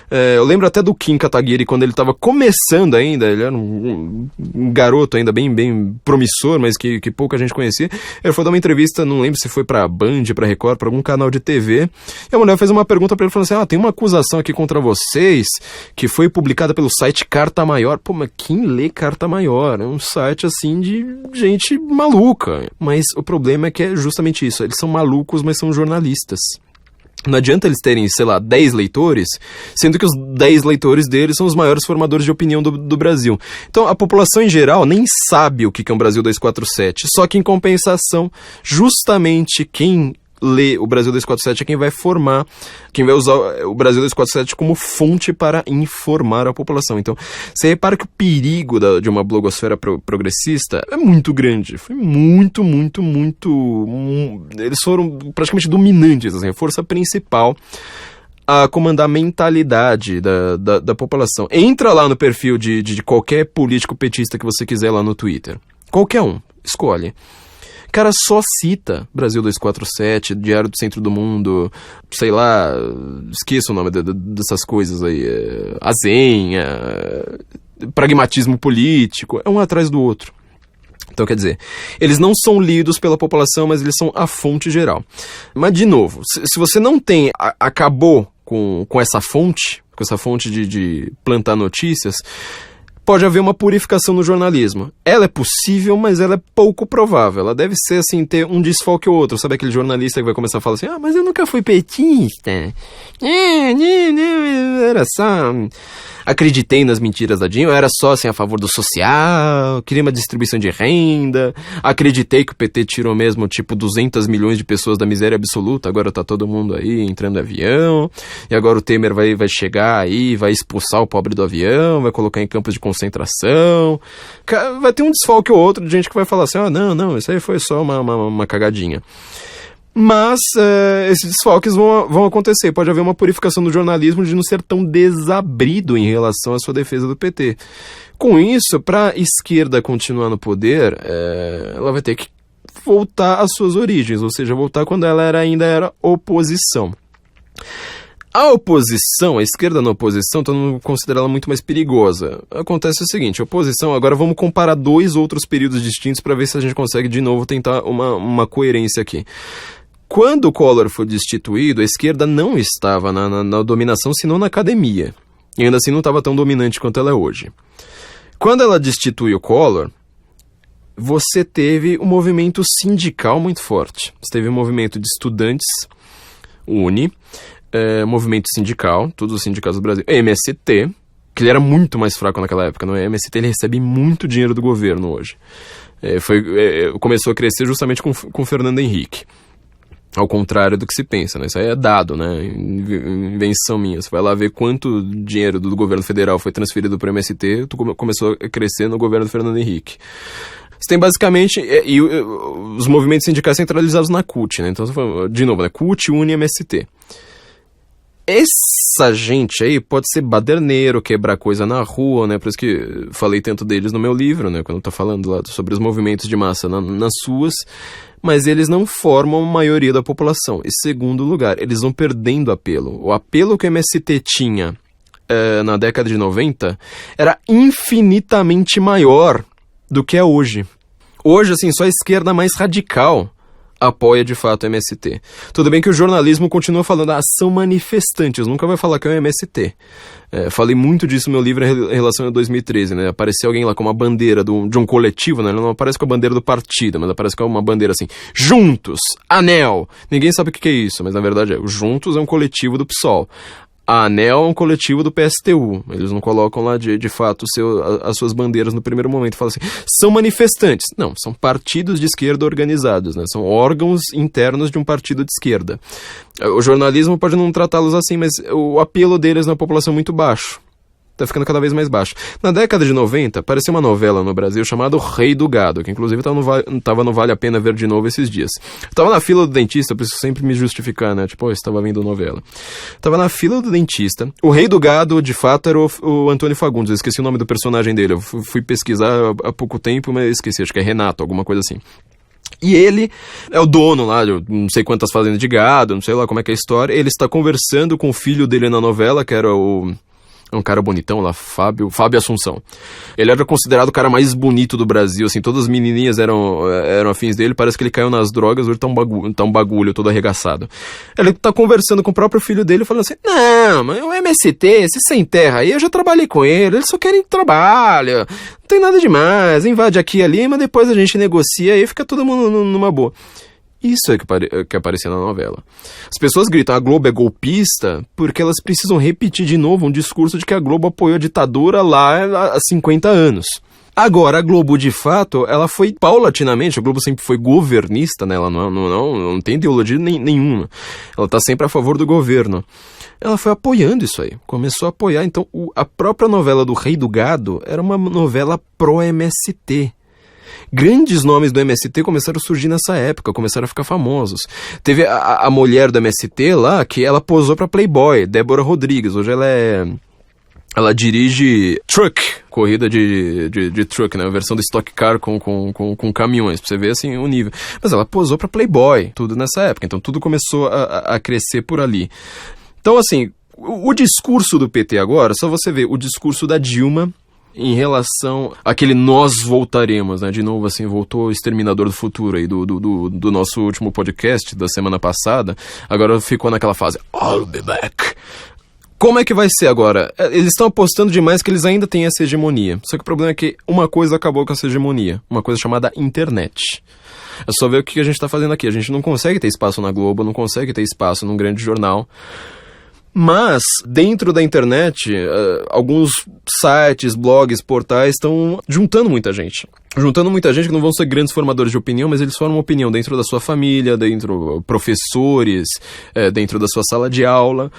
Eu lembro até do Kim Kataguiri, quando ele estava começando ainda, ele era um garoto ainda bem promissor, mas que pouca gente conhecia. Ele foi dar uma entrevista, não lembro se foi pra Band, pra Record, pra algum canal de TV, e a mulher fez uma pergunta pra ele, falando assim, tem uma acusação aqui contra vocês, que foi publicada pelo site Carta Maior. Pô, mas quem lê Carta Maior? É um site, assim, de gente maluca. Mas o problema é que é justamente isso, eles são malucos, mas são jornalistas. Não adianta eles terem, sei lá, 10 leitores, sendo que os 10 leitores deles são os maiores formadores de opinião do Brasil. Então, a população em geral nem sabe o que é um Brasil 247, só que em compensação, justamente quem ler o Brasil 247 é quem vai formar, quem vai usar o Brasil 247 como fonte para informar a população. Então, você repara que o perigo de uma blogosfera progressista é muito grande. Foi muito... Eles foram praticamente dominantes, assim, a força principal a comandar a mentalidade da população. Entra lá no perfil de qualquer político petista que você quiser lá no Twitter. Qualquer um. Escolhe. O cara só cita Brasil 247, Diário do Centro do Mundo, sei lá, esqueço o nome dessas coisas aí, Azenha, pragmatismo político, é um atrás do outro. Então, quer dizer, eles não são lidos pela população, mas eles são a fonte geral. Mas, de novo, se você não tem, acabou com essa fonte de plantar notícias, pode haver uma purificação no jornalismo. Ela é possível, mas ela é pouco provável. Ela deve ser, assim, ter um desfalque ou outro. Sabe aquele jornalista que vai começar a falar assim, mas eu nunca fui petista. Era só... Acreditei nas mentiras da Dilma, eu era só, assim, a favor do social, queria uma distribuição de renda, acreditei que o PT tirou mesmo, tipo, 200 milhões de pessoas da miséria absoluta, agora tá todo mundo aí entrando no avião, e agora o Temer vai chegar aí, vai expulsar o pobre do avião, vai colocar em campos de concentração, vai ter um desfalque ou outro de gente que vai falar assim, não, isso aí foi só uma cagadinha. Mas esses desfalques vão acontecer. Pode haver uma purificação do jornalismo de não ser tão desabrido em relação à sua defesa do PT. Com isso, para a esquerda continuar no poder, ela vai ter que voltar às suas origens, ou seja, voltar quando ela ainda era oposição. A oposição, a esquerda na oposição, todo mundo considera ela muito mais perigosa. Acontece o seguinte, a oposição, agora vamos comparar 2 outros períodos distintos para ver se a gente consegue de novo tentar uma coerência aqui. Quando o Collor foi destituído, a esquerda não estava na dominação, senão na academia. E ainda assim não estava tão dominante quanto ela é hoje. Quando ela destitui o Collor, você teve um movimento sindical muito forte. Você teve um movimento de estudantes, UNE, movimento sindical, todos os sindicatos do Brasil, MST, que ele era muito mais fraco naquela época, não é? MST ele recebe muito dinheiro do governo hoje. Começou a crescer justamente com Fernando Henrique. Ao contrário do que se pensa, né? Isso aí é dado, né? Invenção minha. Você vai lá ver quanto dinheiro do governo federal foi transferido para o MST, começou a crescer no governo do Fernando Henrique. Você tem basicamente os movimentos sindicais centralizados na CUT, né? Então, de novo, né? CUT, UNE e MST. Essa gente aí pode ser baderneiro, quebrar coisa na rua, né? Por isso que falei tanto deles no meu livro, né? Quando eu tô falando lá sobre os movimentos de massa nas ruas. Mas eles não formam a maioria da população. E segundo lugar, eles vão perdendo apelo. O apelo que o MST tinha na década de 90 era infinitamente maior do que é hoje. Hoje, assim, só a esquerda mais radical apoia de fato o MST. Tudo bem que o jornalismo continua falando, são manifestantes, nunca vai falar que é o MST. Falei muito disso no meu livro em relação a 2013, né? Apareceu alguém lá com uma bandeira de um coletivo, né? Ele não aparece com a bandeira do partido, mas aparece com uma bandeira assim, Juntos, Anel. Ninguém sabe o que é isso, mas na verdade o Juntos é um coletivo do PSOL. A ANEL é um coletivo do PSTU. Eles não colocam lá, de fato, as suas bandeiras no primeiro momento. Falam assim, são manifestantes. Não, são partidos de esquerda organizados, né? São órgãos internos de um partido de esquerda. O jornalismo pode não tratá-los assim, mas o apelo deles na população é muito baixo. Tá ficando cada vez mais baixo. Na década de 90, apareceu uma novela no Brasil chamada O Rei do Gado, que inclusive tava no Vale a Pena Ver de Novo esses dias. Tava na fila do dentista, preciso sempre me justificar, né? Tipo, estava vendo novela. Tava na fila do dentista. O Rei do Gado, de fato, era o Antônio Fagundes. Eu esqueci o nome do personagem dele. Eu fui pesquisar há pouco tempo, mas esqueci. Acho que é Renato, alguma coisa assim. E ele é o dono lá de não sei quantas fazendas de gado, não sei lá como é que é a história. Ele está conversando com o filho dele na novela, que era um cara bonitão lá, Fábio Assunção. Ele era considerado o cara mais bonito do Brasil, assim, todas as menininhas eram afins dele, parece que ele caiu nas drogas, hoje tá um bagulho todo arregaçado. Ele tá conversando com o próprio filho dele, falando assim, não, mas o MST, se sem terra aí, eu já trabalhei com ele, eles só querem trabalho, não tem nada demais, invade aqui e ali, mas depois a gente negocia e fica todo mundo numa boa. Isso é que aparecia na novela. As pessoas gritam, a Globo é golpista, porque elas precisam repetir de novo um discurso de que a Globo apoiou a ditadura lá há 50 anos. Agora, a Globo, de fato, ela foi paulatinamente, a Globo sempre foi governista, né? Ela não tem ideologia nenhuma. Ela tá sempre a favor do governo. Ela foi apoiando isso aí, começou a apoiar. Então, a própria novela do Rei do Gado era uma novela pró-MST. Grandes nomes do MST começaram a surgir nessa época, começaram a ficar famosos. Teve a mulher do MST lá, que ela posou pra Playboy, Débora Rodrigues. Hoje ela dirige truck, corrida de truck, né? A versão do Stock Car com caminhões, pra você ver assim o nível. Mas ela posou pra Playboy, tudo nessa época. Então tudo começou a crescer por ali. Então assim, o discurso do PT agora, só você ver o discurso da Dilma em relação àquele nós voltaremos, né? De novo, assim, voltou o Exterminador do Futuro aí do nosso último podcast da semana passada. Agora ficou naquela fase, I'll be back. Como é que vai ser agora? Eles estão apostando demais que eles ainda têm essa hegemonia. Só que o problema é que uma coisa acabou com essa hegemonia. Uma coisa chamada internet. É só ver o que a gente está fazendo aqui. A gente não consegue ter espaço na Globo, não consegue ter espaço num grande jornal. Mas, dentro da internet, alguns sites, blogs, portais estão juntando muita gente. Juntando muita gente que não vão ser grandes formadores de opinião, mas eles formam opinião dentro da sua família, dentro professores, dentro da sua sala de aula.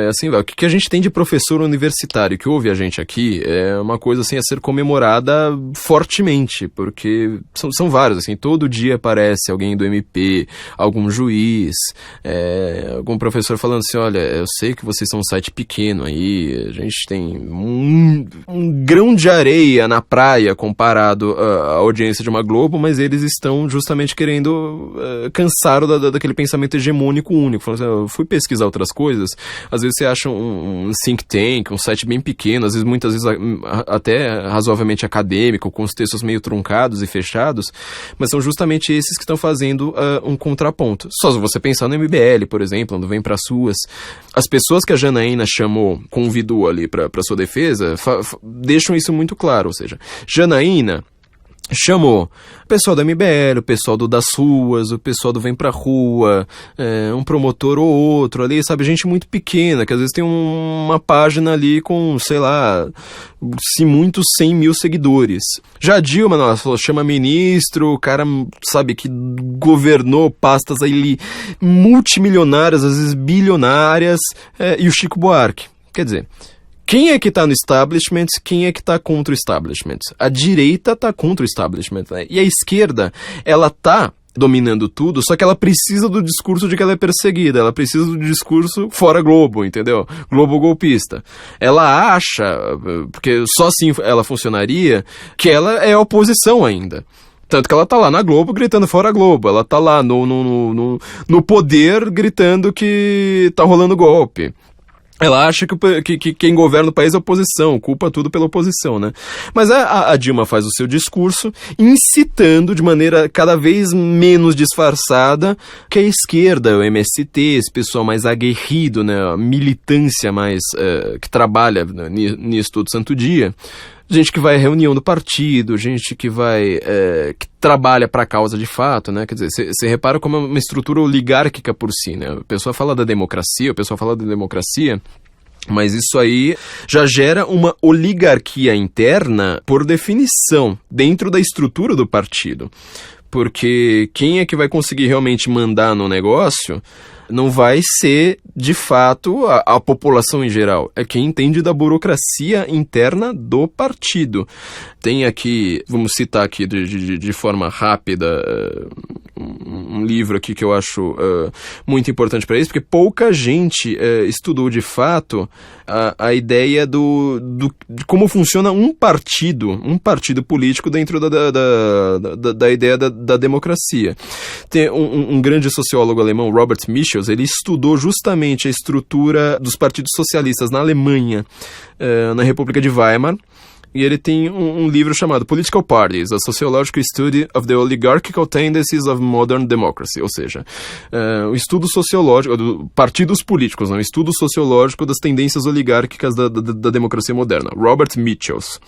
Assim, o que a gente tem de professor universitário que ouve a gente aqui é uma coisa assim, a ser comemorada fortemente, porque são vários. Assim, todo dia aparece alguém do MP, algum juiz, algum professor falando assim, olha, eu sei que vocês são um site pequeno aí, a gente tem um grão de areia na praia comparado a audiência de uma Globo, mas eles estão justamente querendo cansar daquele pensamento hegemônico único. Falando assim, eu fui pesquisar outras coisas, às vezes você acha um think tank, um site bem pequeno, às vezes muitas vezes até razoavelmente acadêmico, com os textos meio truncados e fechados, mas são justamente esses que estão fazendo um contraponto. Só se você pensar no MBL, por exemplo, quando vem para as ruas, as pessoas que a Janaína convidou ali para sua defesa, deixam isso muito claro, ou seja, Janaína chamou o pessoal do MBL, o pessoal das ruas, o pessoal do Vem Pra Rua, um promotor ou outro ali, sabe, gente muito pequena, que às vezes tem uma página ali com, sei lá, se muito 100 mil seguidores. Já a Dilma, ela falou, chama ministro, o cara, sabe, que governou pastas aí multimilionárias, às vezes bilionárias, e o Chico Buarque. Quer dizer, quem é que tá no establishment, quem é que tá contra o establishment? A direita tá contra o establishment, né? E a esquerda, ela tá dominando tudo, só que ela precisa do discurso de que ela é perseguida, ela precisa do discurso fora Globo, entendeu? Globo golpista. Ela acha, porque só assim ela funcionaria, que ela é a oposição ainda. Tanto que ela tá lá na Globo gritando fora Globo, ela tá lá no poder gritando que tá rolando golpe. Ela acha que quem governa o país é a oposição, culpa tudo pela oposição, né? Mas a Dilma faz o seu discurso incitando de maneira cada vez menos disfarçada que a esquerda, o MST, esse pessoal mais aguerrido, né? A militância mais que trabalha nisso todo santo dia, gente que vai à reunião do partido, gente que vai que trabalha para a causa de fato, né? Quer dizer, você repara como é uma estrutura oligárquica por si, né? A pessoa fala da democracia, mas isso aí já gera uma oligarquia interna por definição, dentro da estrutura do partido. Porque quem é que vai conseguir realmente mandar no negócio não vai ser, de fato, a população em geral. É quem entende da burocracia interna do partido. Tem aqui, vamos citar aqui de forma rápida, um livro aqui que eu acho muito importante para isso, porque pouca gente estudou de fato a ideia de como funciona um partido político dentro da ideia da democracia. Tem um grande sociólogo alemão, Robert Michels, ele estudou justamente a estrutura dos partidos socialistas na Alemanha, na República de Weimar, e ele tem um livro chamado Political Parties, A Sociological Study of the Oligarchical Tendencies of Modern Democracy, ou seja, o estudo sociológico, partidos políticos, o estudo sociológico das tendências oligárquicas da democracia moderna, Robert Michels.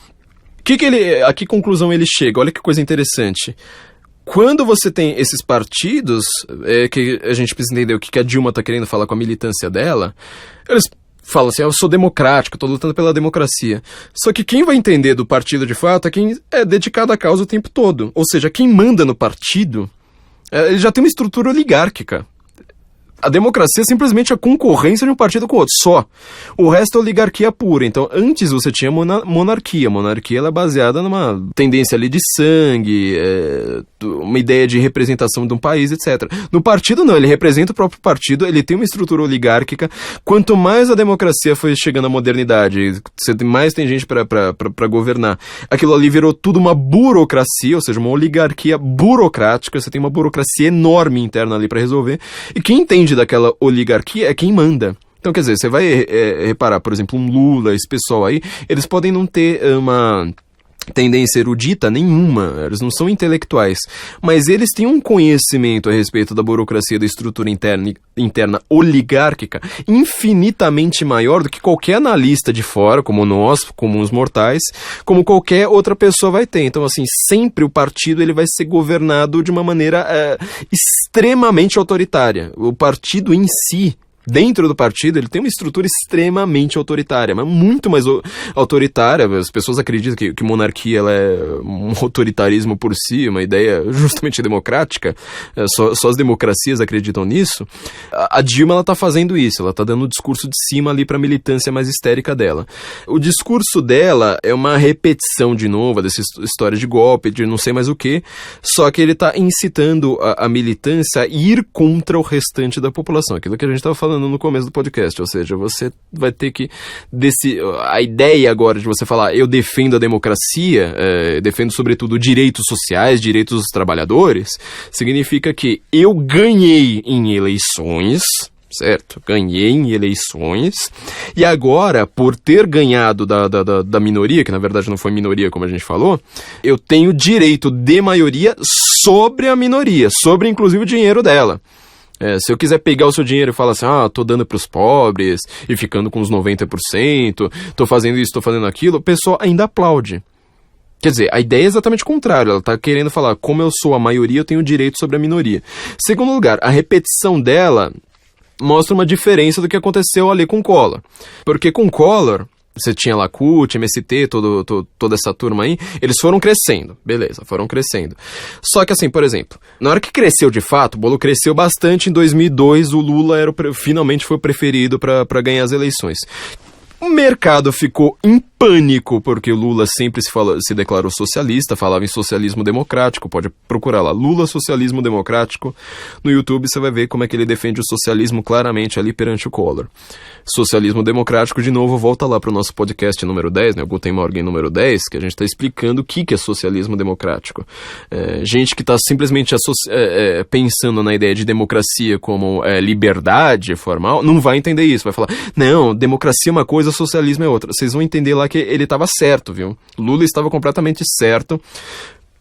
A que conclusão ele chega? Olha que coisa interessante. Quando você tem esses partidos, que a gente precisa entender o que a Dilma está querendo falar com a militância dela, eles fala assim, eu sou democrático, tô lutando pela democracia. Só que quem vai entender do partido de fato é quem é dedicado à causa o tempo todo. Ou seja, quem manda no partido, ele já tem uma estrutura oligárquica. A democracia é simplesmente a concorrência de um partido com o outro, só. O resto é oligarquia pura. Então, antes você tinha monarquia. A monarquia ela é baseada numa tendência ali de sangue, uma ideia de representação de um país, etc. No partido, não. Ele representa o próprio partido, ele tem uma estrutura oligárquica. Quanto mais a democracia foi chegando à modernidade, mais tem gente para governar. Aquilo ali virou tudo uma burocracia, ou seja, uma oligarquia burocrática. Você tem uma burocracia enorme interna ali para resolver. E quem entende daquela oligarquia é quem manda. Então, quer dizer, você vai reparar, por exemplo, um Lula, esse pessoal aí, eles podem não ter uma tendência erudita nenhuma, eles não são intelectuais, mas eles têm um conhecimento a respeito da burocracia, da estrutura interna oligárquica, infinitamente maior do que qualquer analista de fora, como nós, comuns mortais, como qualquer outra pessoa vai ter. Então, assim, sempre o partido ele vai ser governado de uma maneira extremamente autoritária. O partido em si, dentro do partido, ele tem uma estrutura extremamente autoritária, mas muito mais autoritária. As pessoas acreditam que monarquia ela é um autoritarismo por si, uma ideia justamente democrática. Só as democracias acreditam nisso. A Dilma ela tá fazendo isso, ela tá dando o discurso de cima ali pra militância mais histérica dela. O discurso dela é uma repetição de novo dessa história de golpe, de não sei mais o que, só que ele tá incitando a militância a ir contra o restante da população, aquilo que a gente tava falando no começo do podcast, ou seja, você vai ter que a ideia agora de você falar eu defendo a democracia, defendo sobretudo direitos sociais, direitos dos trabalhadores, significa que eu ganhei em eleições, certo? Ganhei em eleições, e agora, por ter ganhado da minoria, que na verdade não foi minoria como a gente falou, eu tenho direito de maioria sobre a minoria, sobre inclusive o dinheiro dela. Se eu quiser pegar o seu dinheiro e falar assim, tô dando pros pobres e ficando com os 90%, tô fazendo isso, tô fazendo aquilo, o pessoal ainda aplaude. Quer dizer, a ideia é exatamente o contrário, ela tá querendo falar, como eu sou a maioria, eu tenho direito sobre a minoria. Segundo lugar, a repetição dela mostra uma diferença do que aconteceu ali com Collor. Porque com Collor, você tinha lá CUT, MST, toda essa turma aí, eles foram crescendo, beleza, foram crescendo. Só que assim, por exemplo, na hora que cresceu de fato, o bolo cresceu bastante em 2002, o Lula finalmente foi o preferido para ganhar as eleições. O mercado ficou em pânico, porque o Lula sempre se declarou socialista, falava em socialismo democrático, pode procurar lá, Lula Socialismo Democrático, no YouTube você vai ver como é que ele defende o socialismo claramente ali perante o Collor. Socialismo democrático, de novo, volta lá para o nosso podcast número 10, né, o Guten Morgen número 10, que a gente está explicando o que é socialismo democrático. Gente que está simplesmente pensando na ideia de democracia como liberdade formal, não vai entender isso, vai falar, não, democracia é uma coisa, socialismo é outra. Vocês vão entender lá que ele estava certo, viu? Lula estava completamente certo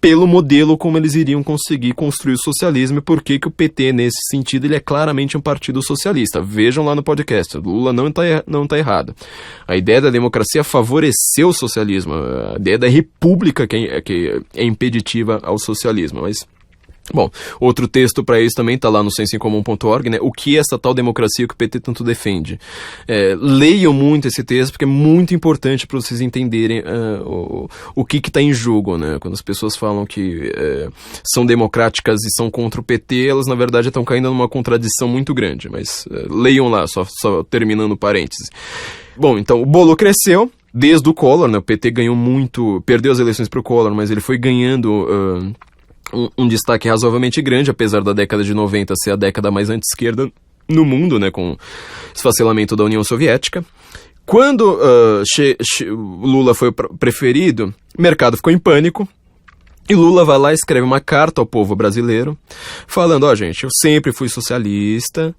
pelo modelo como eles iriam conseguir construir o socialismo e por que o PT, nesse sentido, ele é claramente um partido socialista. Vejam lá no podcast, Lula não tá errado. A ideia da democracia favoreceu o socialismo, a ideia da república que é impeditiva ao socialismo, mas... Bom, outro texto para isso também está lá no sensoincomum.org, né? O que é essa tal democracia que o PT tanto defende? Leiam muito esse texto, porque é muito importante para vocês entenderem o que está em jogo, né? Quando as pessoas falam que são democráticas e são contra o PT, elas na verdade estão caindo numa contradição muito grande, mas leiam lá, só terminando parênteses. Bom, então o bolo cresceu desde o Collor, né? O PT ganhou muito, perdeu as eleições para o Collor, mas ele foi ganhando... Um destaque razoavelmente grande, apesar da década de 90 ser a década mais anti-esquerda no mundo, né, com esfacelamento da União Soviética. Quando Lula foi preferido, o mercado ficou em pânico, e Lula vai lá e escreve uma carta ao povo brasileiro, falando, gente, eu sempre fui socialista.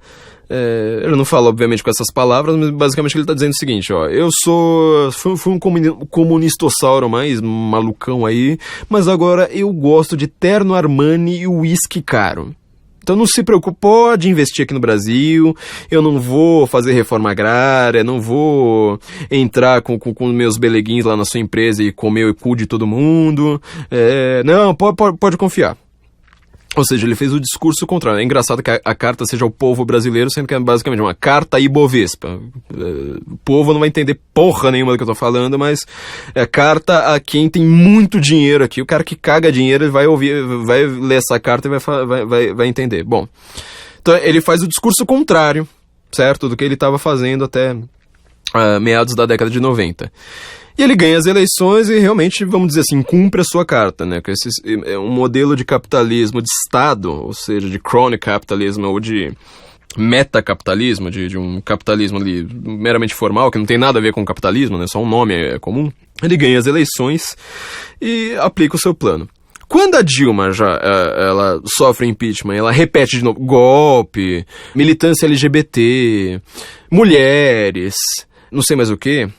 Ele não fala, obviamente, com essas palavras, mas basicamente ele está dizendo o seguinte, eu fui um comunistossauro mais malucão aí, mas agora eu gosto de terno Armani e uísque caro. Então não se preocupe, pode investir aqui no Brasil, eu não vou fazer reforma agrária, não vou entrar com meus beleguins lá na sua empresa e comer o cu de todo mundo, não, pode confiar. Ou seja, ele fez o discurso contrário. É engraçado que a carta seja ao povo brasileiro, sendo que é basicamente uma carta Ibovespa. O povo não vai entender porra nenhuma do que eu tô falando, mas é carta a quem tem muito dinheiro aqui. O cara que caga dinheiro, ele vai ouvir, vai ler essa carta e vai entender. Bom, então ele faz o discurso contrário, certo? Do que ele estava fazendo até meados da década de 90. E ele ganha as eleições e realmente, vamos dizer assim, cumpre a sua carta, né? Que esse é um modelo de capitalismo de Estado, ou seja, de crony capitalismo ou de metacapitalismo, de um capitalismo ali meramente formal, que não tem nada a ver com capitalismo, né? Só um nome é comum. Ele ganha as eleições e aplica o seu plano. Quando a Dilma ela sofre impeachment, ela repete de novo golpe, militância LGBT, mulheres, não sei mais o que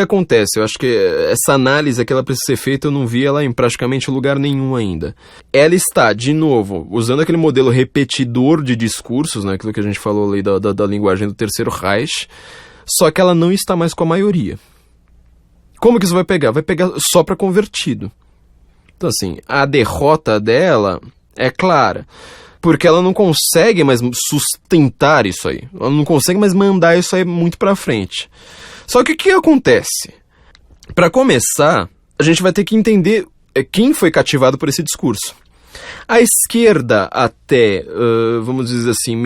acontece? Eu acho que essa análise que ela precisa ser feita, eu não vi ela em praticamente lugar nenhum ainda. Ela está, de novo, usando aquele modelo repetidor de discursos, né, aquilo que a gente falou ali da linguagem do Terceiro Reich, só que ela não está mais com a maioria. Como que isso vai pegar? Vai pegar só para convertido. Então, assim, a derrota dela é clara, porque ela não consegue mais sustentar isso aí. Ela não consegue mais mandar isso aí muito para frente. Só que o que acontece? Para começar, a gente vai ter que entender quem foi cativado por esse discurso. A esquerda até, vamos dizer assim,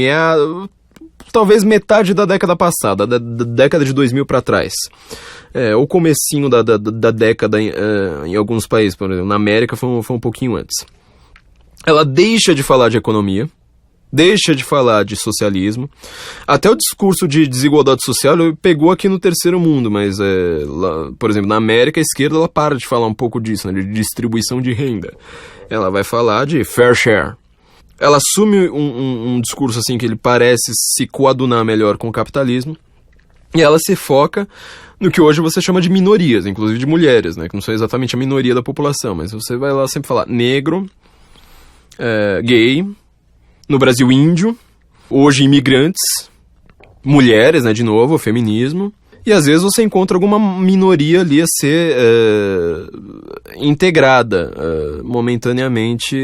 talvez metade da década passada, da década de 2000 para trás. O comecinho da década em alguns países, por exemplo, na América foi um pouquinho antes. Ela deixa de falar de economia, deixa de falar de socialismo. Até o discurso de desigualdade social pegou aqui no terceiro mundo, mas, lá, por exemplo, na América, a esquerda ela para de falar um pouco disso, né, de distribuição de renda. Ela vai falar de fair share. Ela assume um discurso assim que ele parece se coadunar melhor com o capitalismo, e ela se foca no que hoje você chama de minorias, inclusive de mulheres, né, que não são exatamente a minoria da população, mas você vai lá sempre falar negro, gay, no Brasil índio, hoje imigrantes, mulheres, né, de novo, feminismo, e às vezes você encontra alguma minoria ali a ser integrada momentaneamente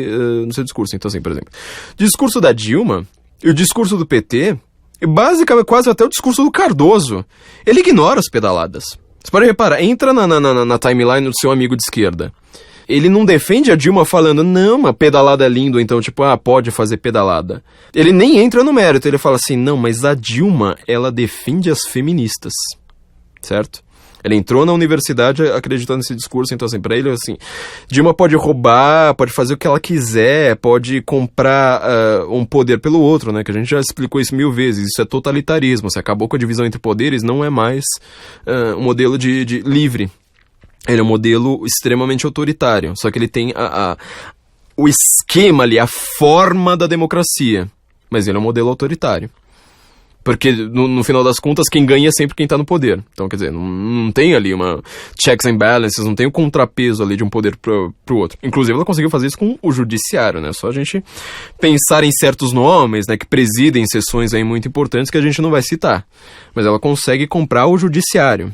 no seu discurso. Então, assim, por exemplo, o discurso da Dilma e o discurso do PT, e basicamente quase até o discurso do Cardoso, ele ignora as pedaladas. Você pode reparar, entra na timeline do seu amigo de esquerda. Ele não defende a Dilma falando, não, uma pedalada é lindo, então, tipo, pode fazer pedalada. Ele nem entra no mérito, ele fala assim, não, mas a Dilma, ela defende as feministas, certo? Ele entrou na universidade acreditando nesse discurso, então, assim, pra ele, assim, Dilma pode roubar, pode fazer o que ela quiser, pode comprar um poder pelo outro, né, que a gente já explicou isso 1000 vezes, isso é totalitarismo, se acabou com a divisão entre poderes, não é mais um modelo de livre. Ele é um modelo extremamente autoritário, só que ele tem o esquema ali, a forma da democracia, mas ele é um modelo autoritário. Porque, no final das contas, quem ganha é sempre quem está no poder. Então, quer dizer, não tem ali uma checks and balances, não tem um contrapeso ali de um poder pro outro. Inclusive, ela conseguiu fazer isso com o judiciário, né? Só a gente pensar em certos nomes, né, que presidem sessões aí muito importantes que a gente não vai citar. Mas ela consegue comprar o judiciário.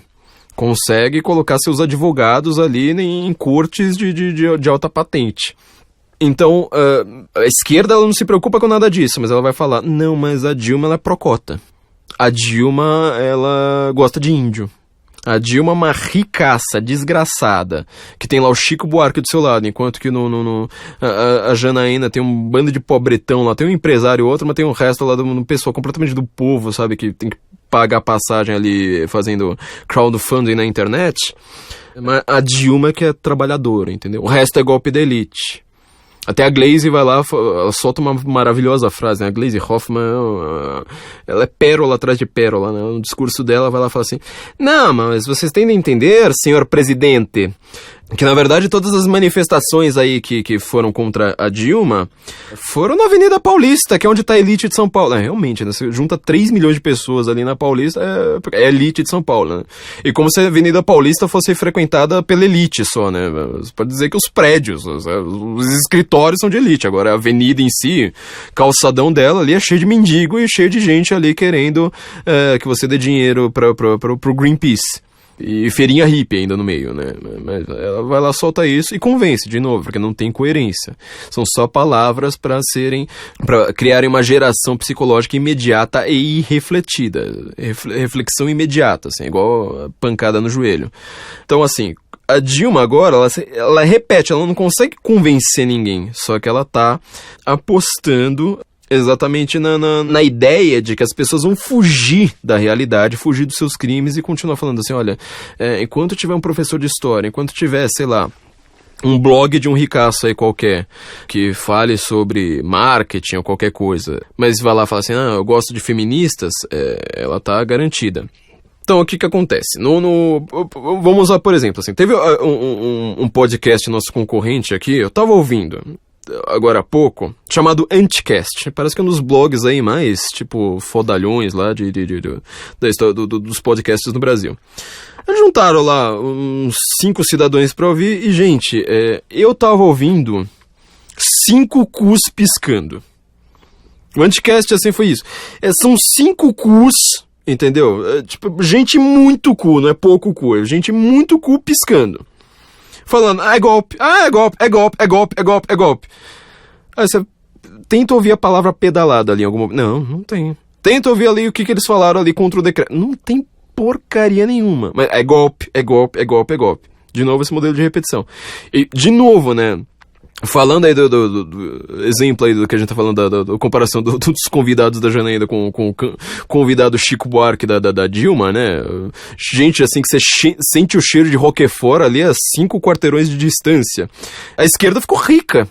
Consegue colocar seus advogados ali em cortes de alta patente. Então, a esquerda ela não se preocupa com nada disso, mas ela vai falar, não, mas a Dilma ela é procota. A Dilma, ela gosta de índio. A Dilma é uma ricaça, desgraçada, que tem lá o Chico Buarque do seu lado, enquanto que a Janaína tem um bando de pobretão lá, tem um empresário ou outro, mas tem um resto lá do pessoal completamente do povo, sabe, que tem que pagar passagem ali fazendo crowdfunding na internet. Mas a Dilma que é trabalhadora, entendeu? O resto é golpe da elite. Até a Glaze vai lá, ela solta uma maravilhosa frase, né? A Glaze Hoffman, ela é pérola atrás de pérola, né? No discurso dela vai lá e fala assim, não, mas vocês têm de entender, senhor presidente, que na verdade todas as manifestações aí que foram contra a Dilma foram na Avenida Paulista, que é onde está a elite de São Paulo. Realmente, né? Você junta 3 milhões de pessoas ali na Paulista, é a elite de São Paulo, né? E como se a Avenida Paulista fosse frequentada pela elite só, né? Você pode dizer que os prédios, os escritórios são de elite. Agora a avenida em si, calçadão dela ali é cheio de mendigo e cheio de gente ali querendo que você dê dinheiro pro Greenpeace. E feirinha hippie ainda no meio, né? Mas ela vai lá, solta isso e convence de novo, porque não tem coerência. São só palavras para criarem uma geração psicológica imediata e irrefletida. Reflexão imediata, assim, igual pancada no joelho. Então, assim, a Dilma agora, ela repete, ela não consegue convencer ninguém, só que ela tá apostando exatamente na ideia de que as pessoas vão fugir da realidade, fugir dos seus crimes e continuar falando assim, olha, enquanto tiver um professor de história, enquanto tiver, sei lá, um blog de um ricaço aí qualquer, que fale sobre marketing ou qualquer coisa, mas vai lá e fala assim, eu gosto de feministas, ela tá garantida. Então, o que acontece? Vamos usar, por exemplo, assim, teve um podcast nosso concorrente aqui, eu tava ouvindo agora há pouco, chamado Anticast. Parece que é um dos blogs aí mais, tipo, fodalhões lá da história dos podcasts no Brasil. Eles juntaram lá uns 5 cidadãos pra ouvir e, gente, eu tava ouvindo 5 cus piscando. O Anticast, assim, foi isso. São 5 cus, entendeu? Tipo, gente muito cu, não é pouco cu, é gente muito cu piscando. Falando, é golpe, é golpe, é golpe, é golpe, é golpe, é golpe. Aí você tenta ouvir a palavra pedalada ali em algum momento. Não tem. Tenta ouvir ali o que eles falaram ali contra o decreto. Não tem porcaria nenhuma. Mas é golpe, é golpe, é golpe, é golpe. De novo esse modelo de repetição. E, de novo, né, falando aí do exemplo aí do que a gente tá falando, da comparação dos convidados da Janaína com o convidado Chico Buarque da Dilma, né? Gente, assim, que você sente o cheiro de Roquefort ali a 5 quarteirões de distância. A esquerda ficou rica.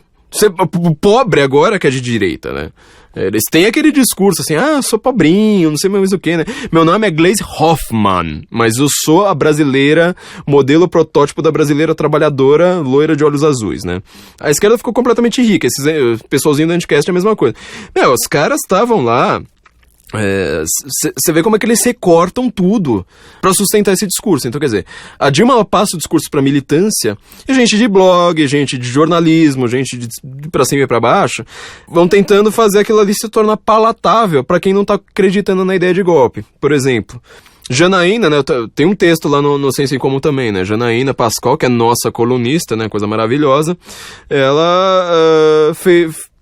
Pobre agora que é de direita, né? Eles têm aquele discurso assim, sou pobrinho, não sei mais o que, né? Meu nome é Gleisi Hoffmann, mas eu sou a brasileira, modelo protótipo da brasileira trabalhadora, loira de olhos azuis, né? A esquerda ficou completamente rica, esses pessoalzinho do Anticast é a mesma coisa. Os caras estavam lá, você vê como é que eles recortam tudo pra sustentar esse discurso. Então, quer dizer, a Dilma ela passa o discurso pra militância e gente de blog, gente de jornalismo, gente de pra cima e pra baixo vão tentando fazer aquilo ali se tornar palatável pra quem não tá acreditando na ideia de golpe. Por exemplo, Janaína, né, tem um texto lá no Senso em Comum também, né, Janaína Pascoal, que é nossa colunista, né, coisa maravilhosa, ela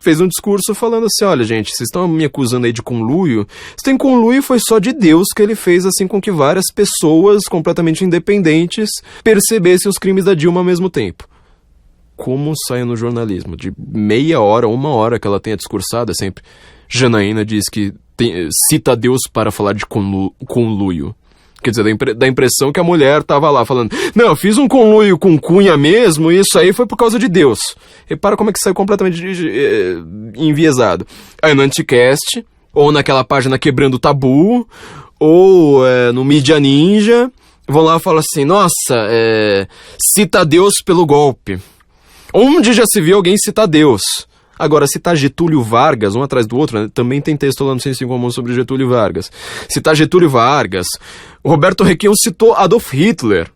fez um discurso falando assim, olha, gente, vocês estão me acusando aí de conluio, se tem conluio foi só de Deus que ele fez assim com que várias pessoas completamente independentes percebessem os crimes da Dilma ao mesmo tempo. Como sai no jornalismo? De meia hora, 1 hora que ela tenha discursado, é sempre Janaína diz que cita Deus para falar de conluio. Quer dizer, dá a impressão que a mulher tava lá falando, não, eu fiz um conluio com Cunha mesmo, e isso aí foi por causa de Deus. Repara como é que saiu completamente enviesado. Aí no Anticast, ou naquela página Quebrando o Tabu, ou no Mídia Ninja, vão lá e falam assim, nossa, cita Deus pelo golpe. Onde já se viu alguém citar Deus? Agora, citar Getúlio Vargas, um atrás do outro, né? Também tem texto lá no Senso em Comum sobre Getúlio Vargas. Citar Getúlio Vargas, o Roberto Requião citou Adolf Hitler.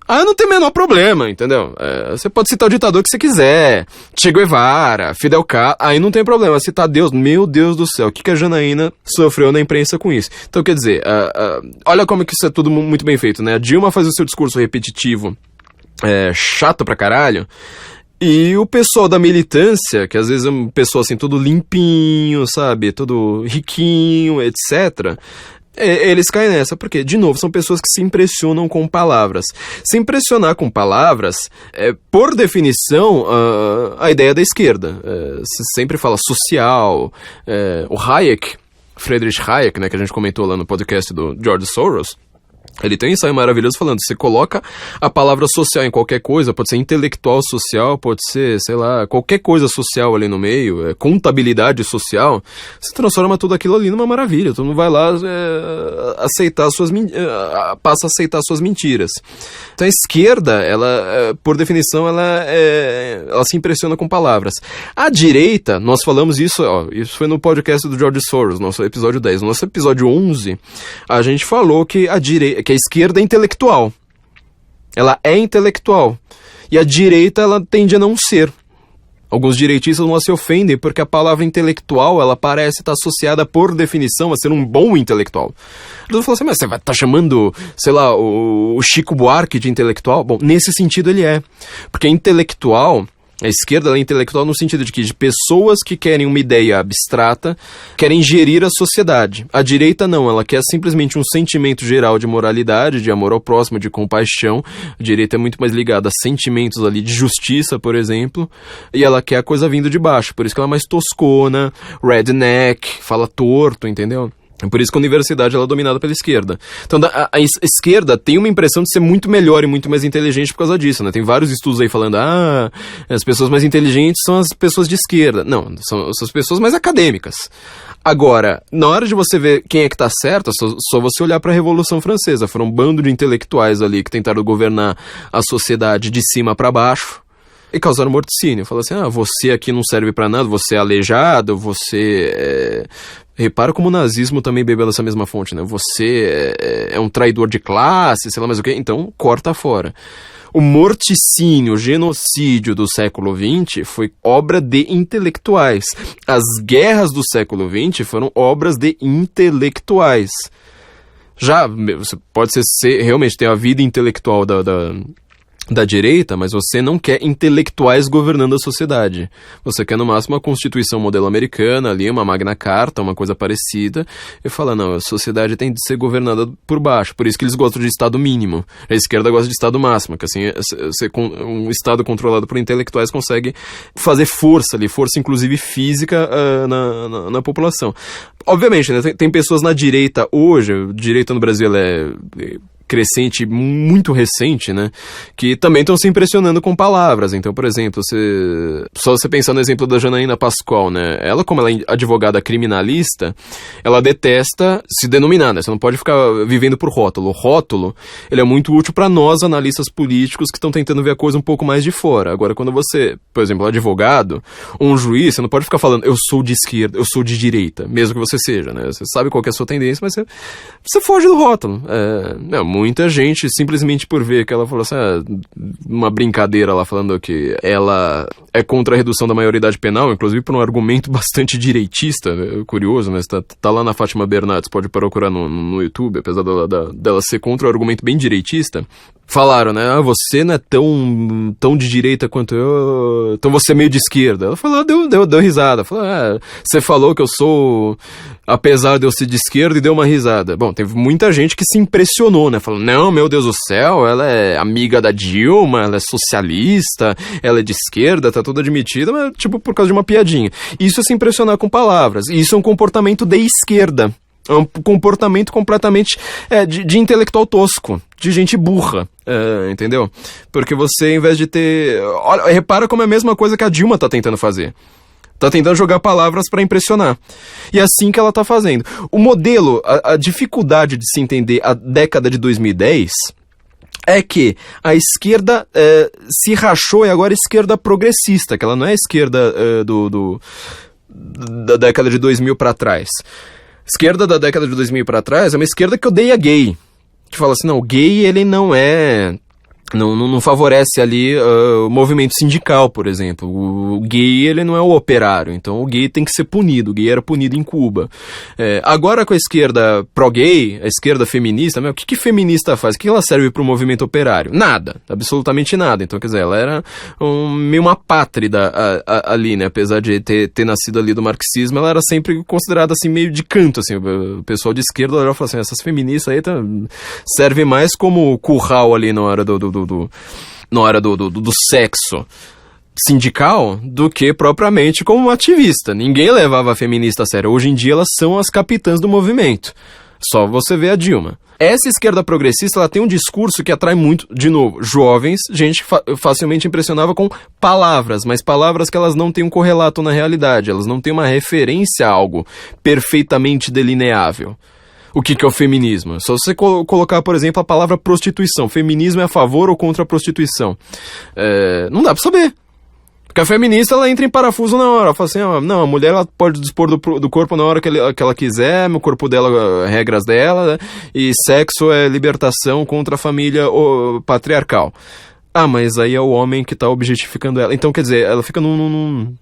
Não tem o menor problema, entendeu? Você pode citar o ditador que você quiser, Che Guevara, Fidel Castro, aí não tem problema. Citar Deus, meu Deus do céu, o que a Janaína sofreu na imprensa com isso? Então, quer dizer, olha como que isso é tudo muito bem feito, né? A Dilma faz o seu discurso repetitivo, chato pra caralho, e o pessoal da militância, que às vezes é um pessoal assim, todo limpinho, sabe, todo riquinho, etc., eles caem nessa, porque, de novo, são pessoas que se impressionam com palavras. Se impressionar com palavras é, por definição, a ideia da esquerda. Se sempre fala social. O Hayek, Friedrich Hayek, né, que a gente comentou lá no podcast do George Soros, ele tem um ensaio maravilhoso falando, você coloca a palavra social em qualquer coisa, pode ser intelectual social, pode ser, sei lá, qualquer coisa social ali no meio, contabilidade social, você transforma tudo aquilo ali numa maravilha, tu não vai lá aceitar passa a aceitar suas mentiras. Então a esquerda, ela, por definição, ela se impressiona com palavras. A direita, nós falamos isso, isso foi no podcast do George Soros, nosso episódio 10, no nosso episódio 11, a gente falou que a esquerda é intelectual. Ela é intelectual. E a direita, ela tende a não ser. Alguns direitistas não se ofendem porque a palavra intelectual, ela parece estar associada, por definição, a ser um bom intelectual. Eles falam assim, mas você vai estar chamando, sei lá, o Chico Buarque de intelectual? Bom, nesse sentido ele é. Porque intelectual... A esquerda ela é intelectual no sentido de pessoas que querem uma ideia abstrata, querem gerir a sociedade. A direita não, ela quer simplesmente um sentimento geral de moralidade, de amor ao próximo, de compaixão. A direita é muito mais ligada a sentimentos ali de justiça, por exemplo, e ela quer a coisa vindo de baixo. Por isso que ela é mais toscona, redneck, fala torto, entendeu? Por isso que a universidade ela é dominada pela esquerda. Então a esquerda tem uma impressão de ser muito melhor e muito mais inteligente por causa disso, né? Tem vários estudos aí falando, as pessoas mais inteligentes são as pessoas de esquerda. Não, são as pessoas mais acadêmicas. Agora, na hora de você ver quem é que tá certo, só você olhar para a Revolução Francesa. Foram um bando de intelectuais ali que tentaram governar a sociedade de cima para baixo e causaram morticínio. Falaram assim, você aqui não serve para nada, você é aleijado, você Repara como o nazismo também bebeu dessa mesma fonte, né? Você é um traidor de classe, sei lá mais o quê, então corta fora. O morticínio, o genocídio do século XX foi obra de intelectuais. As guerras do século XX foram obras de intelectuais. Já, você pode realmente ter a vida intelectual da direita, mas você não quer intelectuais governando a sociedade. Você quer, no máximo, uma Constituição modelo americana, ali, uma Magna Carta, uma coisa parecida, e fala, não, a sociedade tem de ser governada por baixo, por isso que eles gostam de Estado mínimo. A esquerda gosta de Estado máximo, que assim, um Estado controlado por intelectuais consegue fazer força ali, força inclusive física na população. Obviamente, né, tem pessoas na direita hoje, a direita no Brasil ela é crescente, muito recente, né, que também estão se impressionando com palavras. Então, por exemplo, só você pensar no exemplo da Janaína Pascoal, né, ela, como ela é advogada criminalista, ela detesta se denominar, né, você não pode ficar vivendo por rótulo. O rótulo, ele é muito útil para nós, analistas políticos, que estão tentando ver a coisa um pouco mais de fora. Agora, quando você, por exemplo, é advogado, ou um juiz, você não pode ficar falando, eu sou de esquerda, eu sou de direita, mesmo que você seja, né, você sabe qual que é a sua tendência, mas você foge do rótulo. Muita gente, simplesmente por ver que ela falou assim, uma brincadeira lá falando que ela é contra a redução da maioridade penal, inclusive por um argumento bastante direitista, né? Curioso, né? Tá lá na Fátima Bernardes, pode procurar no YouTube, apesar dela ser contra o argumento bem direitista. Falaram, né, você não é tão de direita quanto eu, então você é meio de esquerda. Ela falou, deu risada. Falou, você falou que eu sou, apesar de eu ser de esquerda, e deu uma risada. Bom, teve muita gente que se impressionou, né, falou, não, meu Deus do céu, ela é amiga da Dilma, ela é socialista, ela é de esquerda, tá tudo admitida, mas tipo por causa de uma piadinha. Isso é se impressionar com palavras, isso é um comportamento de esquerda. É um comportamento completamente de intelectual tosco, de gente burra, entendeu? Porque você, em vez de ter... Olha, repara como é a mesma coisa que a Dilma tá tentando fazer. Tá tentando jogar palavras para impressionar. E é assim que ela tá fazendo. O modelo, a dificuldade de se entender a década de 2010... é que a esquerda se rachou e agora é esquerda progressista, que ela não é a esquerda da década de 2000 para trás. Esquerda da década de 2000 para trás é uma esquerda que odeia gay. Que fala assim, não, o gay ele não favorece ali o movimento sindical, por exemplo. O gay, ele não é o operário, então o gay tem que ser punido. O gay era punido em Cuba. Agora com a esquerda pró-gay, a esquerda feminista, o que feminista faz? O que ela serve para o movimento operário? Nada, absolutamente nada. Então, quer dizer, ela era meio uma pátrida ali, né? Apesar de ter nascido ali do marxismo, ela era sempre considerada assim, meio de canto, assim. O pessoal de esquerda olhava e falava assim, essas feministas aí servem mais como curral ali na hora na hora do sexo sindical do que propriamente como ativista. Ninguém levava a feminista a sério. Hoje em dia elas são as capitãs do movimento. Só você vê a Dilma. Essa esquerda progressista, ela tem um discurso que atrai muito, de novo, jovens, gente facilmente impressionava com palavras, mas palavras que elas não têm um correlato na realidade, elas não têm uma referência a algo perfeitamente delineável. O que é o feminismo? Só você colocar, por exemplo, a palavra prostituição. Feminismo é a favor ou contra a prostituição? Não dá pra saber. Porque a feminista, ela entra em parafuso na hora. Ela fala assim, não, a mulher ela pode dispor do corpo na hora que ela quiser, o corpo dela, regras dela, né? E sexo é libertação contra a família patriarcal. Ah, mas aí é o homem que tá objetificando ela. Então, quer dizer, ela fica num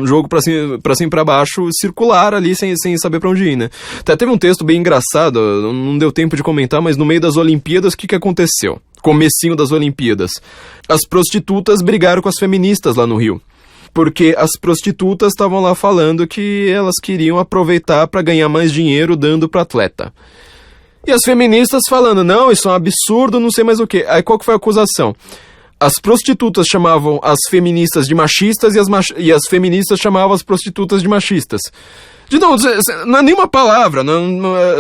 jogo pra cima e pra baixo, circular ali, sem saber pra onde ir, né? Até teve um texto bem engraçado, não deu tempo de comentar, mas no meio das Olimpíadas, o que aconteceu? Comecinho das Olimpíadas. As prostitutas brigaram com as feministas lá no Rio. Porque as prostitutas estavam lá falando que elas queriam aproveitar pra ganhar mais dinheiro dando pro atleta. E as feministas falando, não, isso é um absurdo, não sei mais o quê. Aí qual que foi a acusação? As prostitutas chamavam as feministas de machistas e as feministas chamavam as prostitutas de machistas. De novo, não é nenhuma palavra,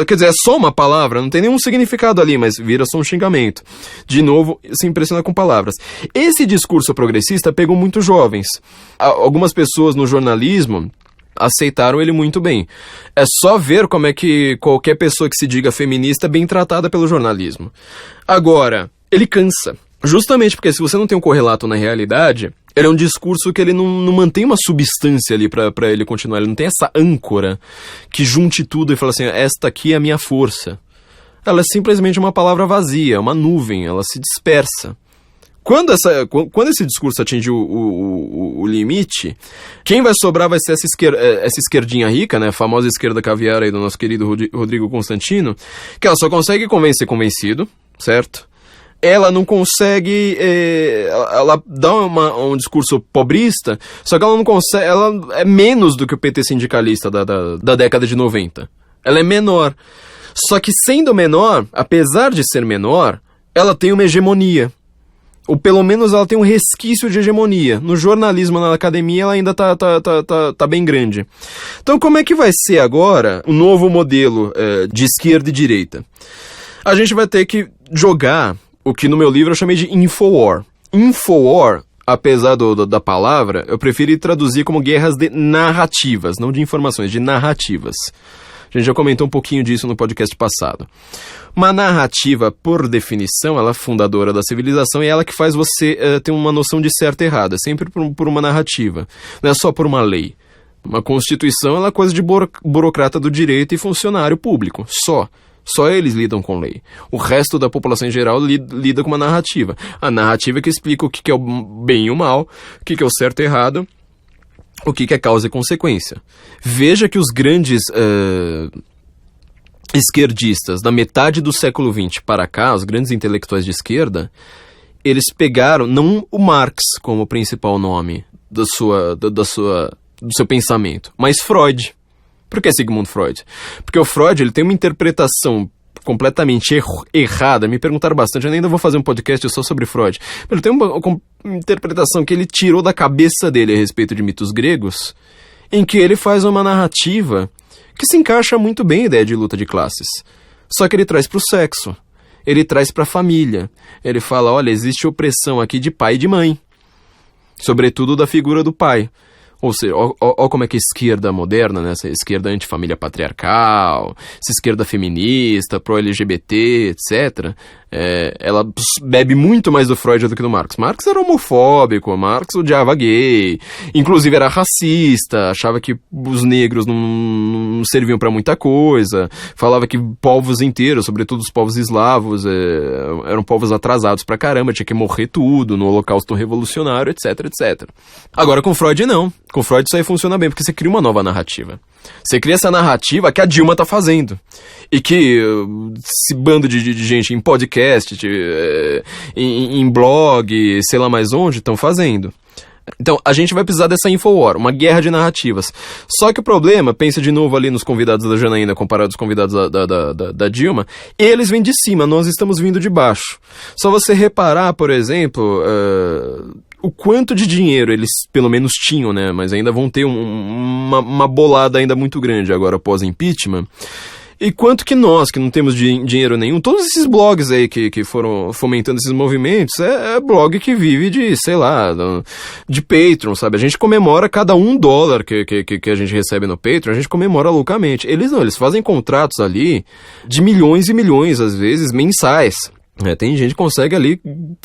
quer dizer, é só uma palavra, não tem nenhum significado ali, mas vira só um xingamento. De novo, se impressiona com palavras. Esse discurso progressista pegou muito jovens. Algumas pessoas no jornalismo aceitaram ele muito bem. É só ver como é que qualquer pessoa que se diga feminista é bem tratada pelo jornalismo. Agora, ele cansa. Justamente porque se você não tem um correlato na realidade, ele é um discurso que ele não mantém uma substância ali pra ele continuar. Ele não tem essa âncora que junte tudo e fala assim, esta aqui é a minha força. Ela é simplesmente uma palavra vazia, uma nuvem, ela se dispersa. Quando esse discurso atinge o limite, quem vai sobrar vai ser essa esquerdinha rica, né, a famosa esquerda caviar aí do nosso querido Rodrigo Constantino, que ela só consegue convencer convencido, certo? Ela não consegue, ela dá um discurso pobrista, só que ela não consegue, ela é menos do que o PT sindicalista da década de 90. Ela é menor. Só que sendo menor, apesar de ser menor, ela tem uma hegemonia. Ou pelo menos ela tem um resquício de hegemonia. No jornalismo, na academia, ela ainda tá bem grande. Então como é que vai ser agora o novo modelo de esquerda e direita? A gente vai ter que jogar o que no meu livro eu chamei de Infowar. Infowar, apesar da palavra, eu preferi traduzir como guerras de narrativas, não de informações, de narrativas. A gente já comentou um pouquinho disso no podcast passado. Uma narrativa, por definição, ela é fundadora da civilização e é ela que faz você ter uma noção de certo e errado. É sempre por uma narrativa, não é só por uma lei. Uma constituição ela é coisa de burocrata do direito e funcionário público, só. Só eles lidam com lei. O resto da população em geral lida com uma narrativa. A narrativa que explica o que é o bem e o mal, o que é o certo e errado, o que é causa e consequência. Veja que os grandes esquerdistas da metade do século XX para cá, os grandes intelectuais de esquerda, eles pegaram não o Marx como principal nome do seu pensamento, mas Freud. Por que Sigmund Freud? Porque o Freud ele tem uma interpretação completamente errada. Me perguntaram bastante, eu ainda vou fazer um podcast só sobre Freud. Mas ele tem uma interpretação que ele tirou da cabeça dele a respeito de mitos gregos, em que ele faz uma narrativa que se encaixa muito bem a ideia de luta de classes. Só que ele traz para o sexo, ele traz para a família. Ele fala, olha, existe opressão aqui de pai e de mãe, sobretudo da figura do pai. Ou seja, ó como é que a esquerda moderna, né, essa esquerda antifamília patriarcal, essa esquerda feminista, pró-LGBT, etc., ela bebe muito mais do Freud do que do Marx. Marx era homofóbico, Marx odiava gay, inclusive era racista, achava que os negros não serviam pra muita coisa, falava que povos inteiros, sobretudo os povos eslavos, eram povos atrasados pra caramba, tinha que morrer tudo no holocausto revolucionário, etc, etc. Agora com Freud não. Com Freud isso aí funciona bem, porque você cria uma nova narrativa. Você cria essa narrativa que a Dilma tá fazendo. E que esse bando de gente em podcast, em blog, sei lá mais onde, estão fazendo. Então, a gente vai precisar dessa Infowar, uma guerra de narrativas. Só que o problema, pensa de novo ali nos convidados da Janaína comparado aos convidados da Dilma, eles vêm de cima, nós estamos vindo de baixo. Só você reparar, por exemplo, o quanto de dinheiro eles pelo menos tinham, né? Mas ainda vão ter uma bolada ainda muito grande agora após impeachment. E quanto que nós, que não temos dinheiro nenhum, todos esses blogs aí que foram fomentando esses movimentos, é blog que vive de, sei lá, de Patreon, sabe? A gente comemora cada $1 que a gente recebe no Patreon, a gente comemora loucamente. Eles não, eles fazem contratos ali de milhões e milhões, às vezes, mensais. Tem gente que consegue ali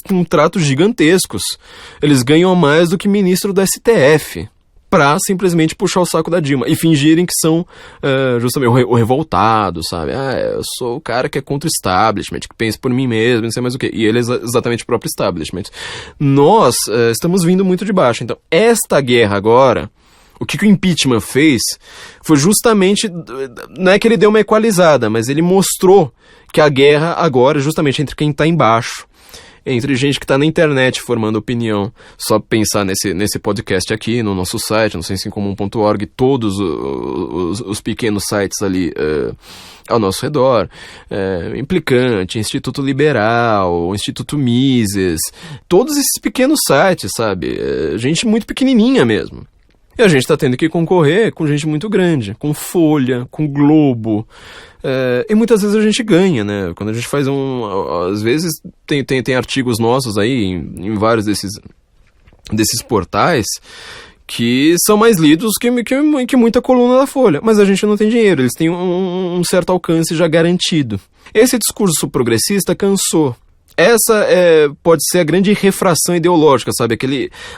contratos gigantescos. Eles ganham mais do que ministro do STF. pra simplesmente puxar o saco da Dilma e fingirem que são justamente o revoltado, sabe? Eu sou o cara que é contra o establishment, que pensa por mim mesmo, não sei mais o quê. E ele é exatamente o próprio establishment. Nós estamos vindo muito de baixo. Então, esta guerra agora, o que o impeachment fez foi justamente, não é que ele deu uma equalizada, mas ele mostrou que a guerra agora é justamente entre quem tá embaixo, entre gente que tá na internet formando opinião. Só pensar nesse podcast aqui, no nosso site, no sensoincomum.org, todos os pequenos sites ali ao nosso redor, Implicante, Instituto Liberal, Instituto Mises, todos esses pequenos sites, sabe? Gente muito pequenininha mesmo. E a gente tá tendo que concorrer com gente muito grande, com Folha, com Globo. E muitas vezes a gente ganha, né? Quando a gente faz às vezes tem artigos nossos aí em vários desses portais que são mais lidos que muita coluna da Folha. Mas a gente não tem dinheiro, eles têm um certo alcance já garantido. Esse discurso progressista cansou. Essa pode ser a grande refração ideológica, sabe?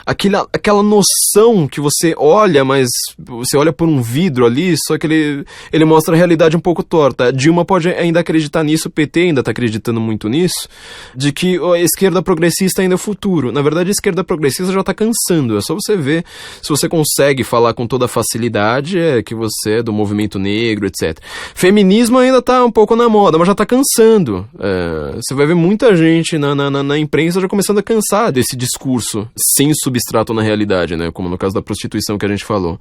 Aquela noção que você olha, mas você olha por um vidro ali, só que ele mostra a realidade um pouco torta. A Dilma pode ainda acreditar nisso, o PT ainda está acreditando muito nisso, de que a esquerda progressista ainda é o futuro. Na verdade, a esquerda progressista já está cansando. É só você ver se você consegue falar com toda facilidade que você é do movimento negro, etc. Feminismo ainda está um pouco na moda, mas já está cansando. Você vai ver muita gente na imprensa já começando a cansar desse discurso sem substrato na realidade, né? Como no caso da prostituição que a gente falou.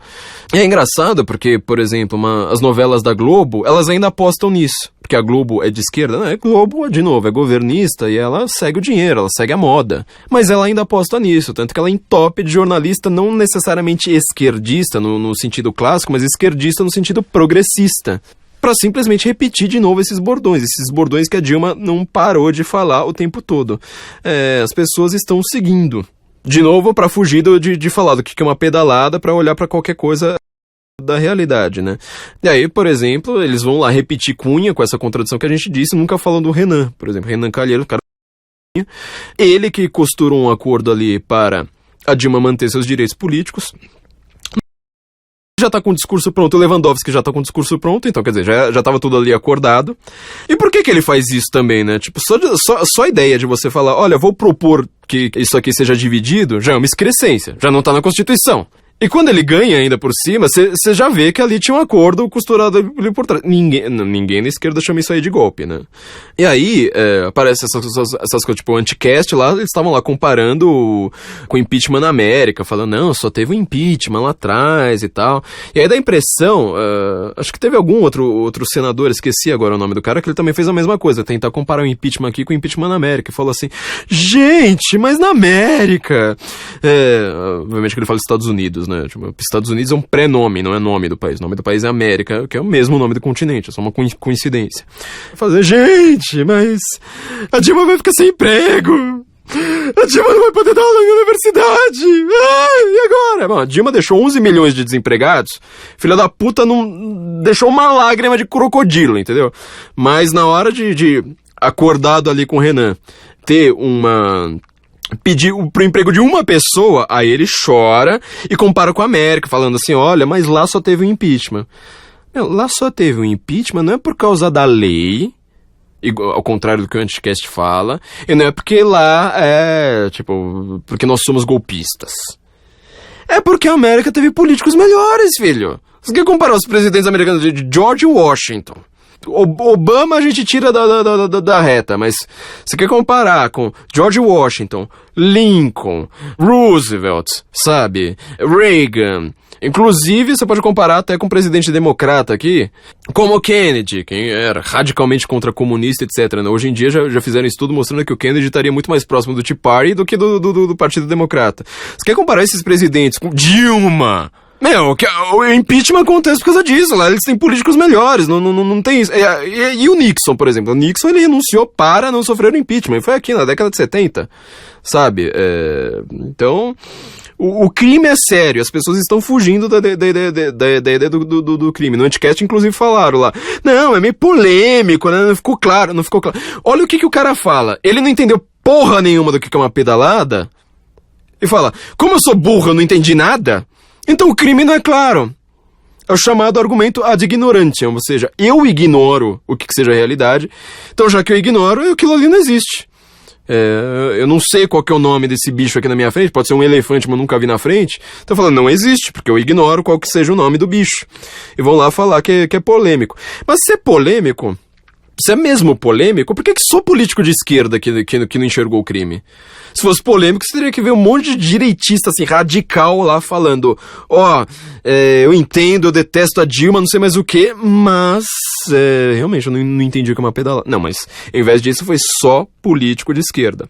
E é engraçado porque, por exemplo, as novelas da Globo, elas ainda apostam nisso. Porque a Globo é de esquerda, não, Globo, de novo, é governista e ela segue o dinheiro, ela segue a moda. Mas ela ainda aposta nisso, tanto que ela entope de jornalista não necessariamente esquerdista no sentido clássico, mas esquerdista no sentido progressista, para simplesmente repetir de novo esses bordões que a Dilma não parou de falar o tempo todo. As pessoas estão seguindo. De novo, para fugir de falar do que é uma pedalada, para olhar para qualquer coisa da realidade, né? E aí, por exemplo, eles vão lá repetir Cunha com essa contradição que a gente disse, nunca falam do Renan. Por exemplo, Renan Calheiros, o cara... Ele que costurou um acordo ali para a Dilma manter seus direitos políticos... já tá com o discurso pronto, o Lewandowski já tá com o discurso pronto, então, quer dizer, já tava tudo ali acordado. E por que ele faz isso também, né? Tipo, só a ideia de você falar, olha, vou propor que isso aqui seja dividido, já é uma excrescência, já não tá na Constituição. E quando ele ganha ainda por cima, você já vê que ali tinha um acordo costurado ali por trás. Ninguém na esquerda chama isso aí de golpe, né? E aí, aparece essas coisas, tipo, o Anticast lá, eles estavam lá comparando com o impeachment na América, falando, não, só teve um impeachment lá atrás e tal. E aí dá a impressão, acho que teve algum outro senador, esqueci agora o nome do cara, que ele também fez a mesma coisa, tentar comparar o impeachment aqui com o impeachment na América. E falou assim, gente, mas na América... obviamente que ele fala Estados Unidos, né? Tipo, Estados Unidos é um pré-nome, não é nome do país. O nome do país é América, que é o mesmo nome do continente, é só uma coincidência. Fazer, gente, mas a Dilma vai ficar sem emprego. A Dilma não vai poder dar aula na universidade. E agora? Bom, a Dilma deixou 11 milhões de desempregados. Filha da puta não deixou uma lágrima de crocodilo, entendeu? Mas na hora de acordado ali com o Renan, ter pedir pro emprego de uma pessoa, aí ele chora e compara com a América, falando assim, olha, mas lá só teve um impeachment. Lá só teve um impeachment, não é por causa da lei, ao contrário do que o Anticast fala, e não é porque lá porque nós somos golpistas. É porque a América teve políticos melhores, filho. Você quer comparar os presidentes americanos de George Washington? Obama a gente tira da reta, mas você quer comparar com George Washington, Lincoln, Roosevelt, sabe, Reagan, inclusive você pode comparar até com o presidente democrata aqui, como o Kennedy, quem era radicalmente contra comunista, etc. Né? Hoje em dia já fizeram estudo mostrando que o Kennedy estaria muito mais próximo do Tea Party do que do Partido Democrata. Você quer comparar esses presidentes com Dilma? O impeachment acontece por causa disso, lá eles têm políticos melhores, não tem isso. E o Nixon, por exemplo, o Nixon ele renunciou para não sofrer o impeachment, foi aqui na década de 70, sabe? Então, o crime é sério, as pessoas estão fugindo da ideia do crime. No Anticast, inclusive, falaram lá, não, é meio polêmico, né? Não ficou claro. Olha o que o cara fala, ele não entendeu porra nenhuma do que é uma pedalada, e fala, como eu sou burro, eu não entendi nada? Então o crime não é claro. É o chamado argumento ad ignorantiam, ou seja, eu ignoro o que seja a realidade, então já que eu ignoro, aquilo ali não existe. Eu não sei qual que é o nome desse bicho aqui na minha frente, pode ser um elefante, mas eu nunca vi na frente. Então falando, não existe, porque eu ignoro qual que seja o nome do bicho. E vão lá falar que é polêmico. Mas se é polêmico, se é mesmo polêmico, por que só político de esquerda que não enxergou o crime? Se fosse polêmico, você teria que ver um monte de direitista, assim, radical lá falando, eu entendo, eu detesto a Dilma, não sei mais o que, mas realmente eu não entendi o que é uma pedalada. Não, mas ao invés disso foi só político de esquerda.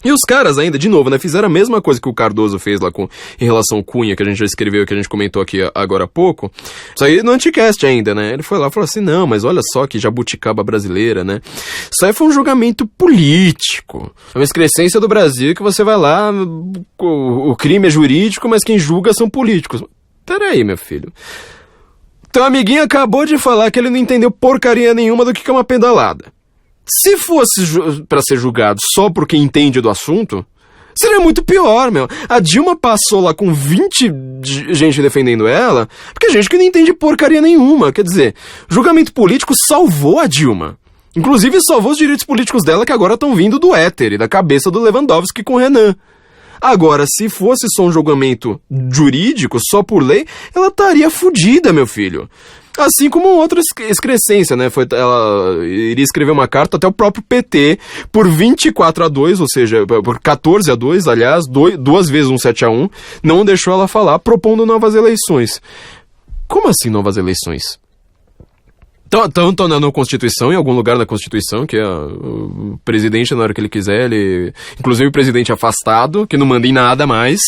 E os caras ainda, de novo, né, fizeram a mesma coisa que o Cardoso fez lá em relação ao Cunha, que a gente já escreveu, que a gente comentou aqui agora há pouco. Isso aí no Anticast ainda, né? Ele foi lá e falou assim, não, mas olha só que jabuticaba brasileira, né? Isso aí foi um julgamento político. É uma excrescência do Brasil que você vai lá, o crime é jurídico, mas quem julga são políticos. Peraí, meu filho. Teu amiguinho acabou de falar que ele não entendeu porcaria nenhuma do que é uma pedalada. Se fosse pra ser julgado só por quem entende do assunto, seria muito pior, meu. A Dilma passou lá com 20 gente defendendo ela, porque é gente que não entende porcaria nenhuma. Quer dizer, julgamento político salvou a Dilma. Inclusive salvou os direitos políticos dela que agora estão vindo do éter e da cabeça do Lewandowski com o Renan. Agora, se fosse só um julgamento jurídico, só por lei, ela estaria fodida, meu filho. Assim como outra excrescência, né? Ela iria escrever uma carta até o próprio PT por 24-2, ou seja, por 14-2, aliás, duas vezes um 7-1, não deixou ela falar, propondo novas eleições. Como assim novas eleições? Estão na Constituição, em algum lugar da Constituição, que o presidente, na hora que ele quiser, inclusive o presidente afastado, que não manda em nada mais,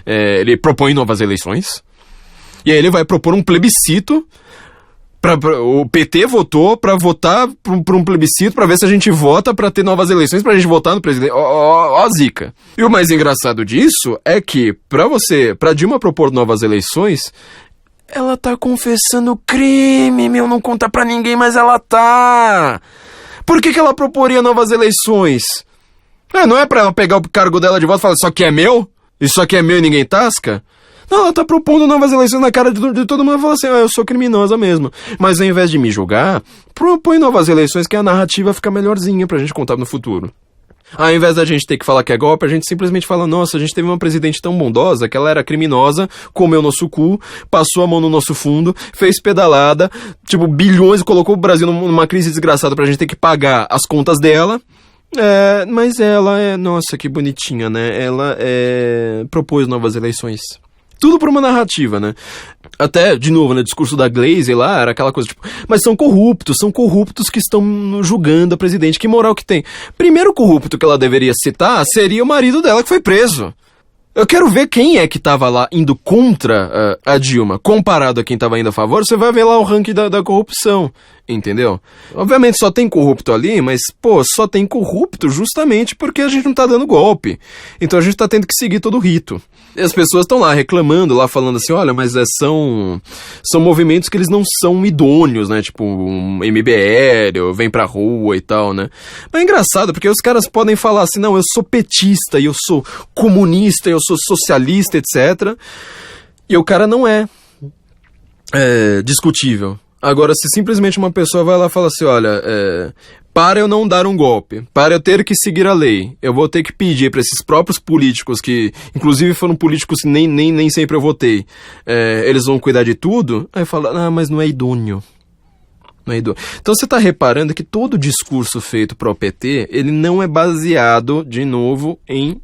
ele propõe novas eleições. E aí ele vai propor um plebiscito. O PT votou pra votar pra um plebiscito pra ver se a gente vota pra ter novas eleições pra gente votar no presidente. Ó, zica. E o mais engraçado disso é que pra Dilma propor novas eleições, ela tá confessando crime, meu, não conta pra ninguém, mas ela tá. Por que ela proporia novas eleições? Não é pra ela pegar o cargo dela de volta e falar, isso aqui é meu? Isso aqui é meu e ninguém tasca? Não, ela tá propondo novas eleições na cara de todo mundo e fala assim, eu sou criminosa mesmo. Mas ao invés de me julgar, propõe novas eleições que a narrativa fica melhorzinha pra gente contar no futuro. Ao invés da gente ter que falar que é golpe, a gente simplesmente fala, nossa, a gente teve uma presidente tão bondosa que ela era criminosa, comeu nosso cu, passou a mão no nosso fundo, fez pedalada, bilhões, colocou o Brasil numa crise desgraçada pra gente ter que pagar as contas dela. Mas ela nossa, que bonitinha, né? Ela propôs novas eleições. Tudo por uma narrativa, né? Até, de novo, no discurso da Glaze lá, era aquela coisa, mas são corruptos que estão julgando a presidente. Que moral que tem? Primeiro corrupto que ela deveria citar seria o marido dela que foi preso. Eu quero ver quem é que tava lá indo contra a Dilma, comparado a quem tava indo a favor. Você vai ver lá o ranking da corrupção, entendeu? Obviamente só tem corrupto ali, mas, só tem corrupto justamente porque a gente não tá dando golpe. Então a gente tá tendo que seguir todo o rito. E as pessoas estão lá reclamando, lá falando assim, olha, mas são movimentos que eles não são idôneos, né? Tipo, um MBL, vem pra rua e tal, né? Mas é engraçado, porque os caras podem falar assim, não, eu sou petista, eu sou comunista, eu sou socialista, etc. E o cara não é discutível. Agora, se simplesmente uma pessoa vai lá e fala assim, olha, para eu não dar um golpe, para eu ter que seguir a lei, eu vou ter que pedir para esses próprios políticos, que inclusive foram políticos que nem sempre eu votei, eles vão cuidar de tudo, aí fala, mas não é idôneo. Não é idôneo. Então você está reparando que todo discurso feito pro PT, ele não é baseado, de novo, em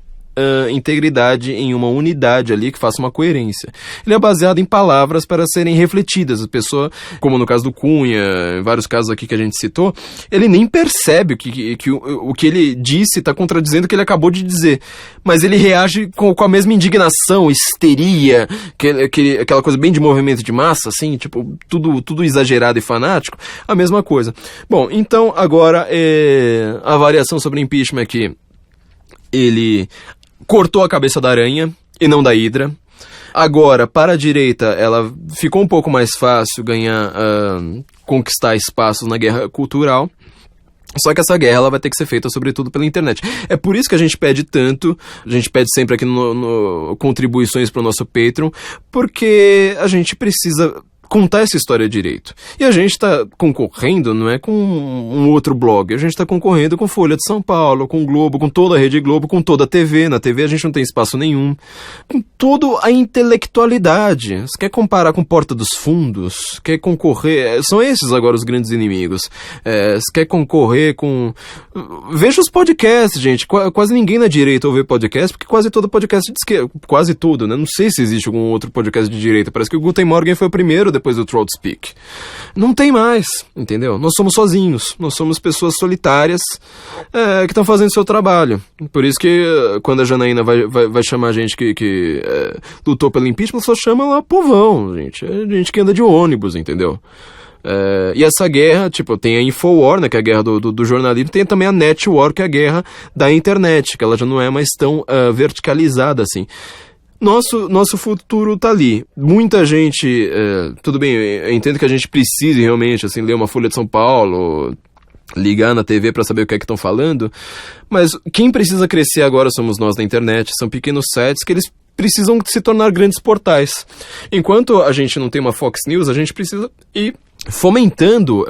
integridade, em uma unidade ali que faça uma coerência. Ele é baseado em palavras para serem refletidas. A pessoa, como no caso do Cunha, em vários casos aqui que a gente citou, ele nem percebe o que ele disse está contradizendo o que ele acabou de dizer. Mas ele reage com a mesma indignação, histeria, aquela coisa bem de movimento de massa, assim, tudo exagerado e fanático, a mesma coisa. Bom, então agora a variação sobre impeachment aqui, ele cortou a cabeça da aranha e não da hidra. Agora, para a direita, ela ficou um pouco mais fácil conquistar espaços na guerra cultural. Só que essa guerra ela vai ter que ser feita sobretudo pela internet. É por isso que a gente pede tanto, a gente pede sempre aqui no contribuições para o nosso Patreon, porque a gente precisa contar essa história direito. E a gente está concorrendo, não é com um outro blog, a gente está concorrendo com Folha de São Paulo, com Globo, com toda a Rede Globo, com toda a TV. Na TV a gente não tem espaço nenhum. Com toda a intelectualidade. Você quer comparar com Porta dos Fundos? Quer concorrer? São esses agora os grandes inimigos. Você quer concorrer com... Veja os podcasts, gente. Quase ninguém na direita ouve podcast, porque quase todo podcast de esquerda. Quase todo, né? Não sei se existe algum outro podcast de direita. Parece que o Guten Morgen foi o primeiro depois do Trout Speak. Não tem mais, entendeu? Nós somos sozinhos, nós somos pessoas solitárias que estão fazendo seu trabalho. Por isso que quando a Janaína vai chamar a gente que lutou pelo impeachment, só chama lá povão, gente. É gente que anda de ônibus, entendeu? E essa guerra, tipo, tem a Infowar, né, que é a guerra do jornalismo, tem também a Netwar, que é a guerra da internet, que ela já não é mais tão verticalizada assim. Nosso futuro tá ali. Muita gente, tudo bem, eu entendo que a gente precise realmente, assim, ler uma Folha de São Paulo, ligar na TV pra saber o que é que estão falando, mas quem precisa crescer agora somos nós na internet, são pequenos sites que eles precisam se tornar grandes portais. Enquanto a gente não tem uma Fox News, a gente precisa ir fomentando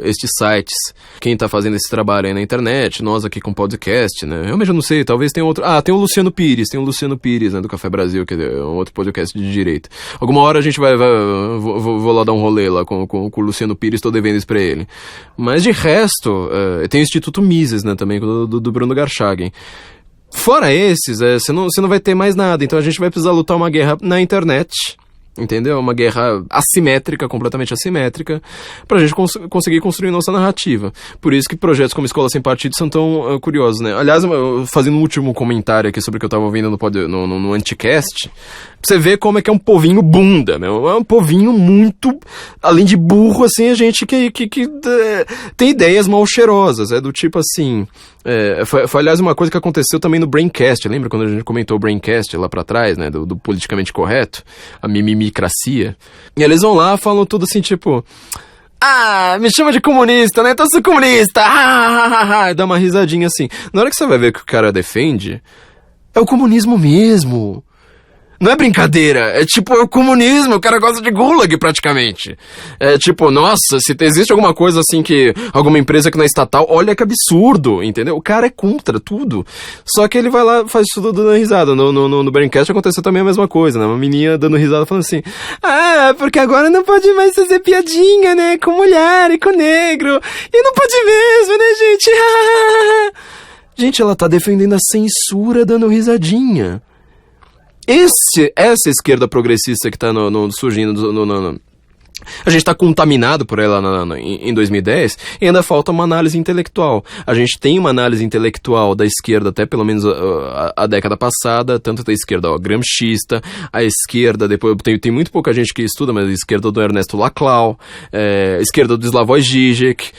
estes sites. Quem tá fazendo esse trabalho aí na internet, nós aqui com podcast, né? Realmente eu não sei, talvez tenha outro... tem o Luciano Pires, né, do Café Brasil, que é um outro podcast de direita. Alguma hora a gente vou lá dar um rolê lá com o Luciano Pires, tô devendo isso pra ele. Mas de resto, tem o Instituto Mises, né, também, do Bruno Garchagen. Fora esses, você não vai ter mais nada, então a gente vai precisar lutar uma guerra na internet, entendeu? Uma guerra assimétrica, completamente assimétrica, pra gente conseguir construir nossa narrativa. Por isso que projetos como Escola Sem Partido são tão curiosos, né? Aliás, fazendo um último comentário aqui sobre o que eu tava ouvindo no Anticast, pra você ver como é que é um povinho bunda, né? É um povinho muito, além de burro, assim, a gente que tem ideias mal cheirosas, do tipo assim... Foi aliás uma coisa que aconteceu também no Braincast. Lembra quando a gente comentou o Braincast lá pra trás, né, do politicamente correto, a mimimicracia, e eles vão lá, falam tudo assim, tipo, me chama de comunista, né, então eu sou comunista, dá uma risadinha assim. Na hora que você vai ver o que o cara defende, é o comunismo mesmo. Não é brincadeira, é tipo, é o comunismo, o cara gosta de gulag praticamente. É tipo, nossa, se existe alguma coisa assim que, alguma empresa que não é estatal, olha que absurdo, entendeu? O cara é contra tudo. Só que ele vai lá, faz tudo dando risada. No Braincast aconteceu também a mesma coisa, né? Uma menina dando risada falando assim, porque agora não pode mais fazer piadinha, né? Com mulher e com negro. E não pode mesmo, né, gente? Gente, ela tá defendendo a censura dando risadinha. Essa esquerda progressista que tá surgindo a gente tá contaminado por ela em 2010 e ainda falta uma análise intelectual. A gente tem uma análise intelectual da esquerda até pelo menos a década passada, tanto da esquerda gramscista, a esquerda, depois tem muito pouca gente que estuda, mas a esquerda do Ernesto Laclau, a esquerda do Slavoj Žižek,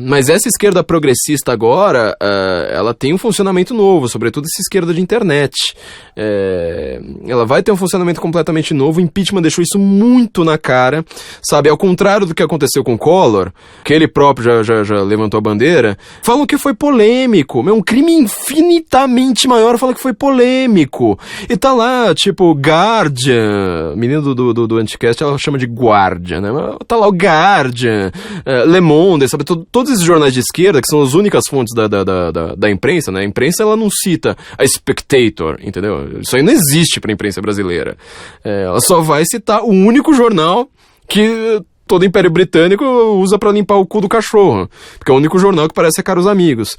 mas essa esquerda progressista agora, ela tem um funcionamento novo, sobretudo essa esquerda de internet. Ela vai ter um funcionamento completamente novo. O impeachment deixou isso muito na cara, sabe, ao contrário do que aconteceu com o Collor, que ele próprio já levantou a bandeira. Falam que foi polêmico, um crime infinitamente maior, fala que foi polêmico, e tá lá, tipo, Guardian, menino do Anticast, ela chama de Guardian, né, tá lá o Guardian, Le Monde, sabe, todos esses jornais de esquerda, que são as únicas fontes da imprensa, né, a imprensa ela não cita a Spectator, entendeu, isso aí não existe pra imprensa brasileira, ela só vai citar o único jornal que todo Império Britânico usa pra limpar o cu do cachorro, porque é o único jornal que parece ser Caros Amigos.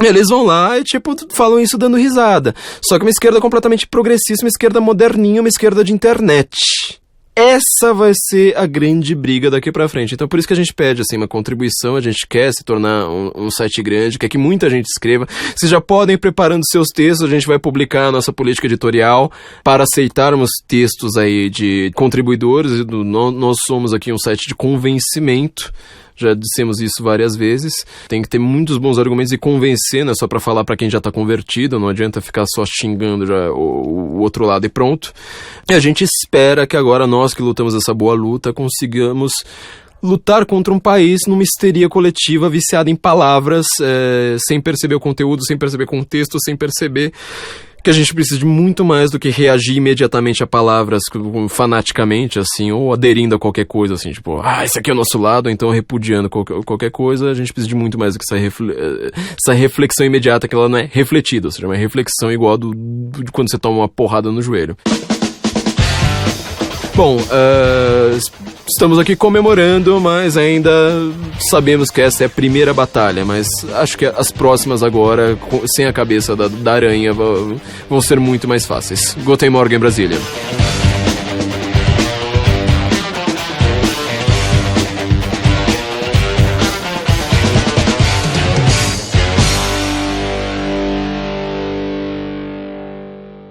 Eles vão lá e, tipo, falam isso dando risada. Só que uma esquerda completamente progressista, uma esquerda moderninha, uma esquerda de internet. Essa vai ser a grande briga daqui pra frente. Então por isso que a gente pede, assim, uma contribuição, a gente quer se tornar um site grande, quer que muita gente escreva. Vocês já podem ir preparando seus textos, a gente vai publicar a nossa política editorial para aceitarmos textos aí de contribuidores. Nós somos aqui um site de convencimento. Já dissemos isso várias vezes. Tem que ter muitos bons argumentos e convencer, não é só pra falar pra quem já tá convertido, não adianta ficar só xingando já o outro lado e pronto. E a gente espera que agora nós que lutamos essa boa luta consigamos lutar contra um país numa histeria coletiva viciada em palavras, sem perceber o conteúdo, sem perceber contexto, sem perceber que a gente precisa de muito mais do que reagir imediatamente a palavras fanaticamente, assim, ou aderindo a qualquer coisa, assim, tipo, esse aqui é o nosso lado, então repudiando qualquer coisa. A gente precisa de muito mais do que essa reflexão imediata, que ela não é refletida, ou seja, uma reflexão igual de quando você toma uma porrada no joelho. Bom, estamos aqui comemorando, mas ainda sabemos que essa é a primeira batalha, mas acho que as próximas agora, sem a cabeça da aranha, vão ser muito mais fáceis. Guten Morgen, Brasília.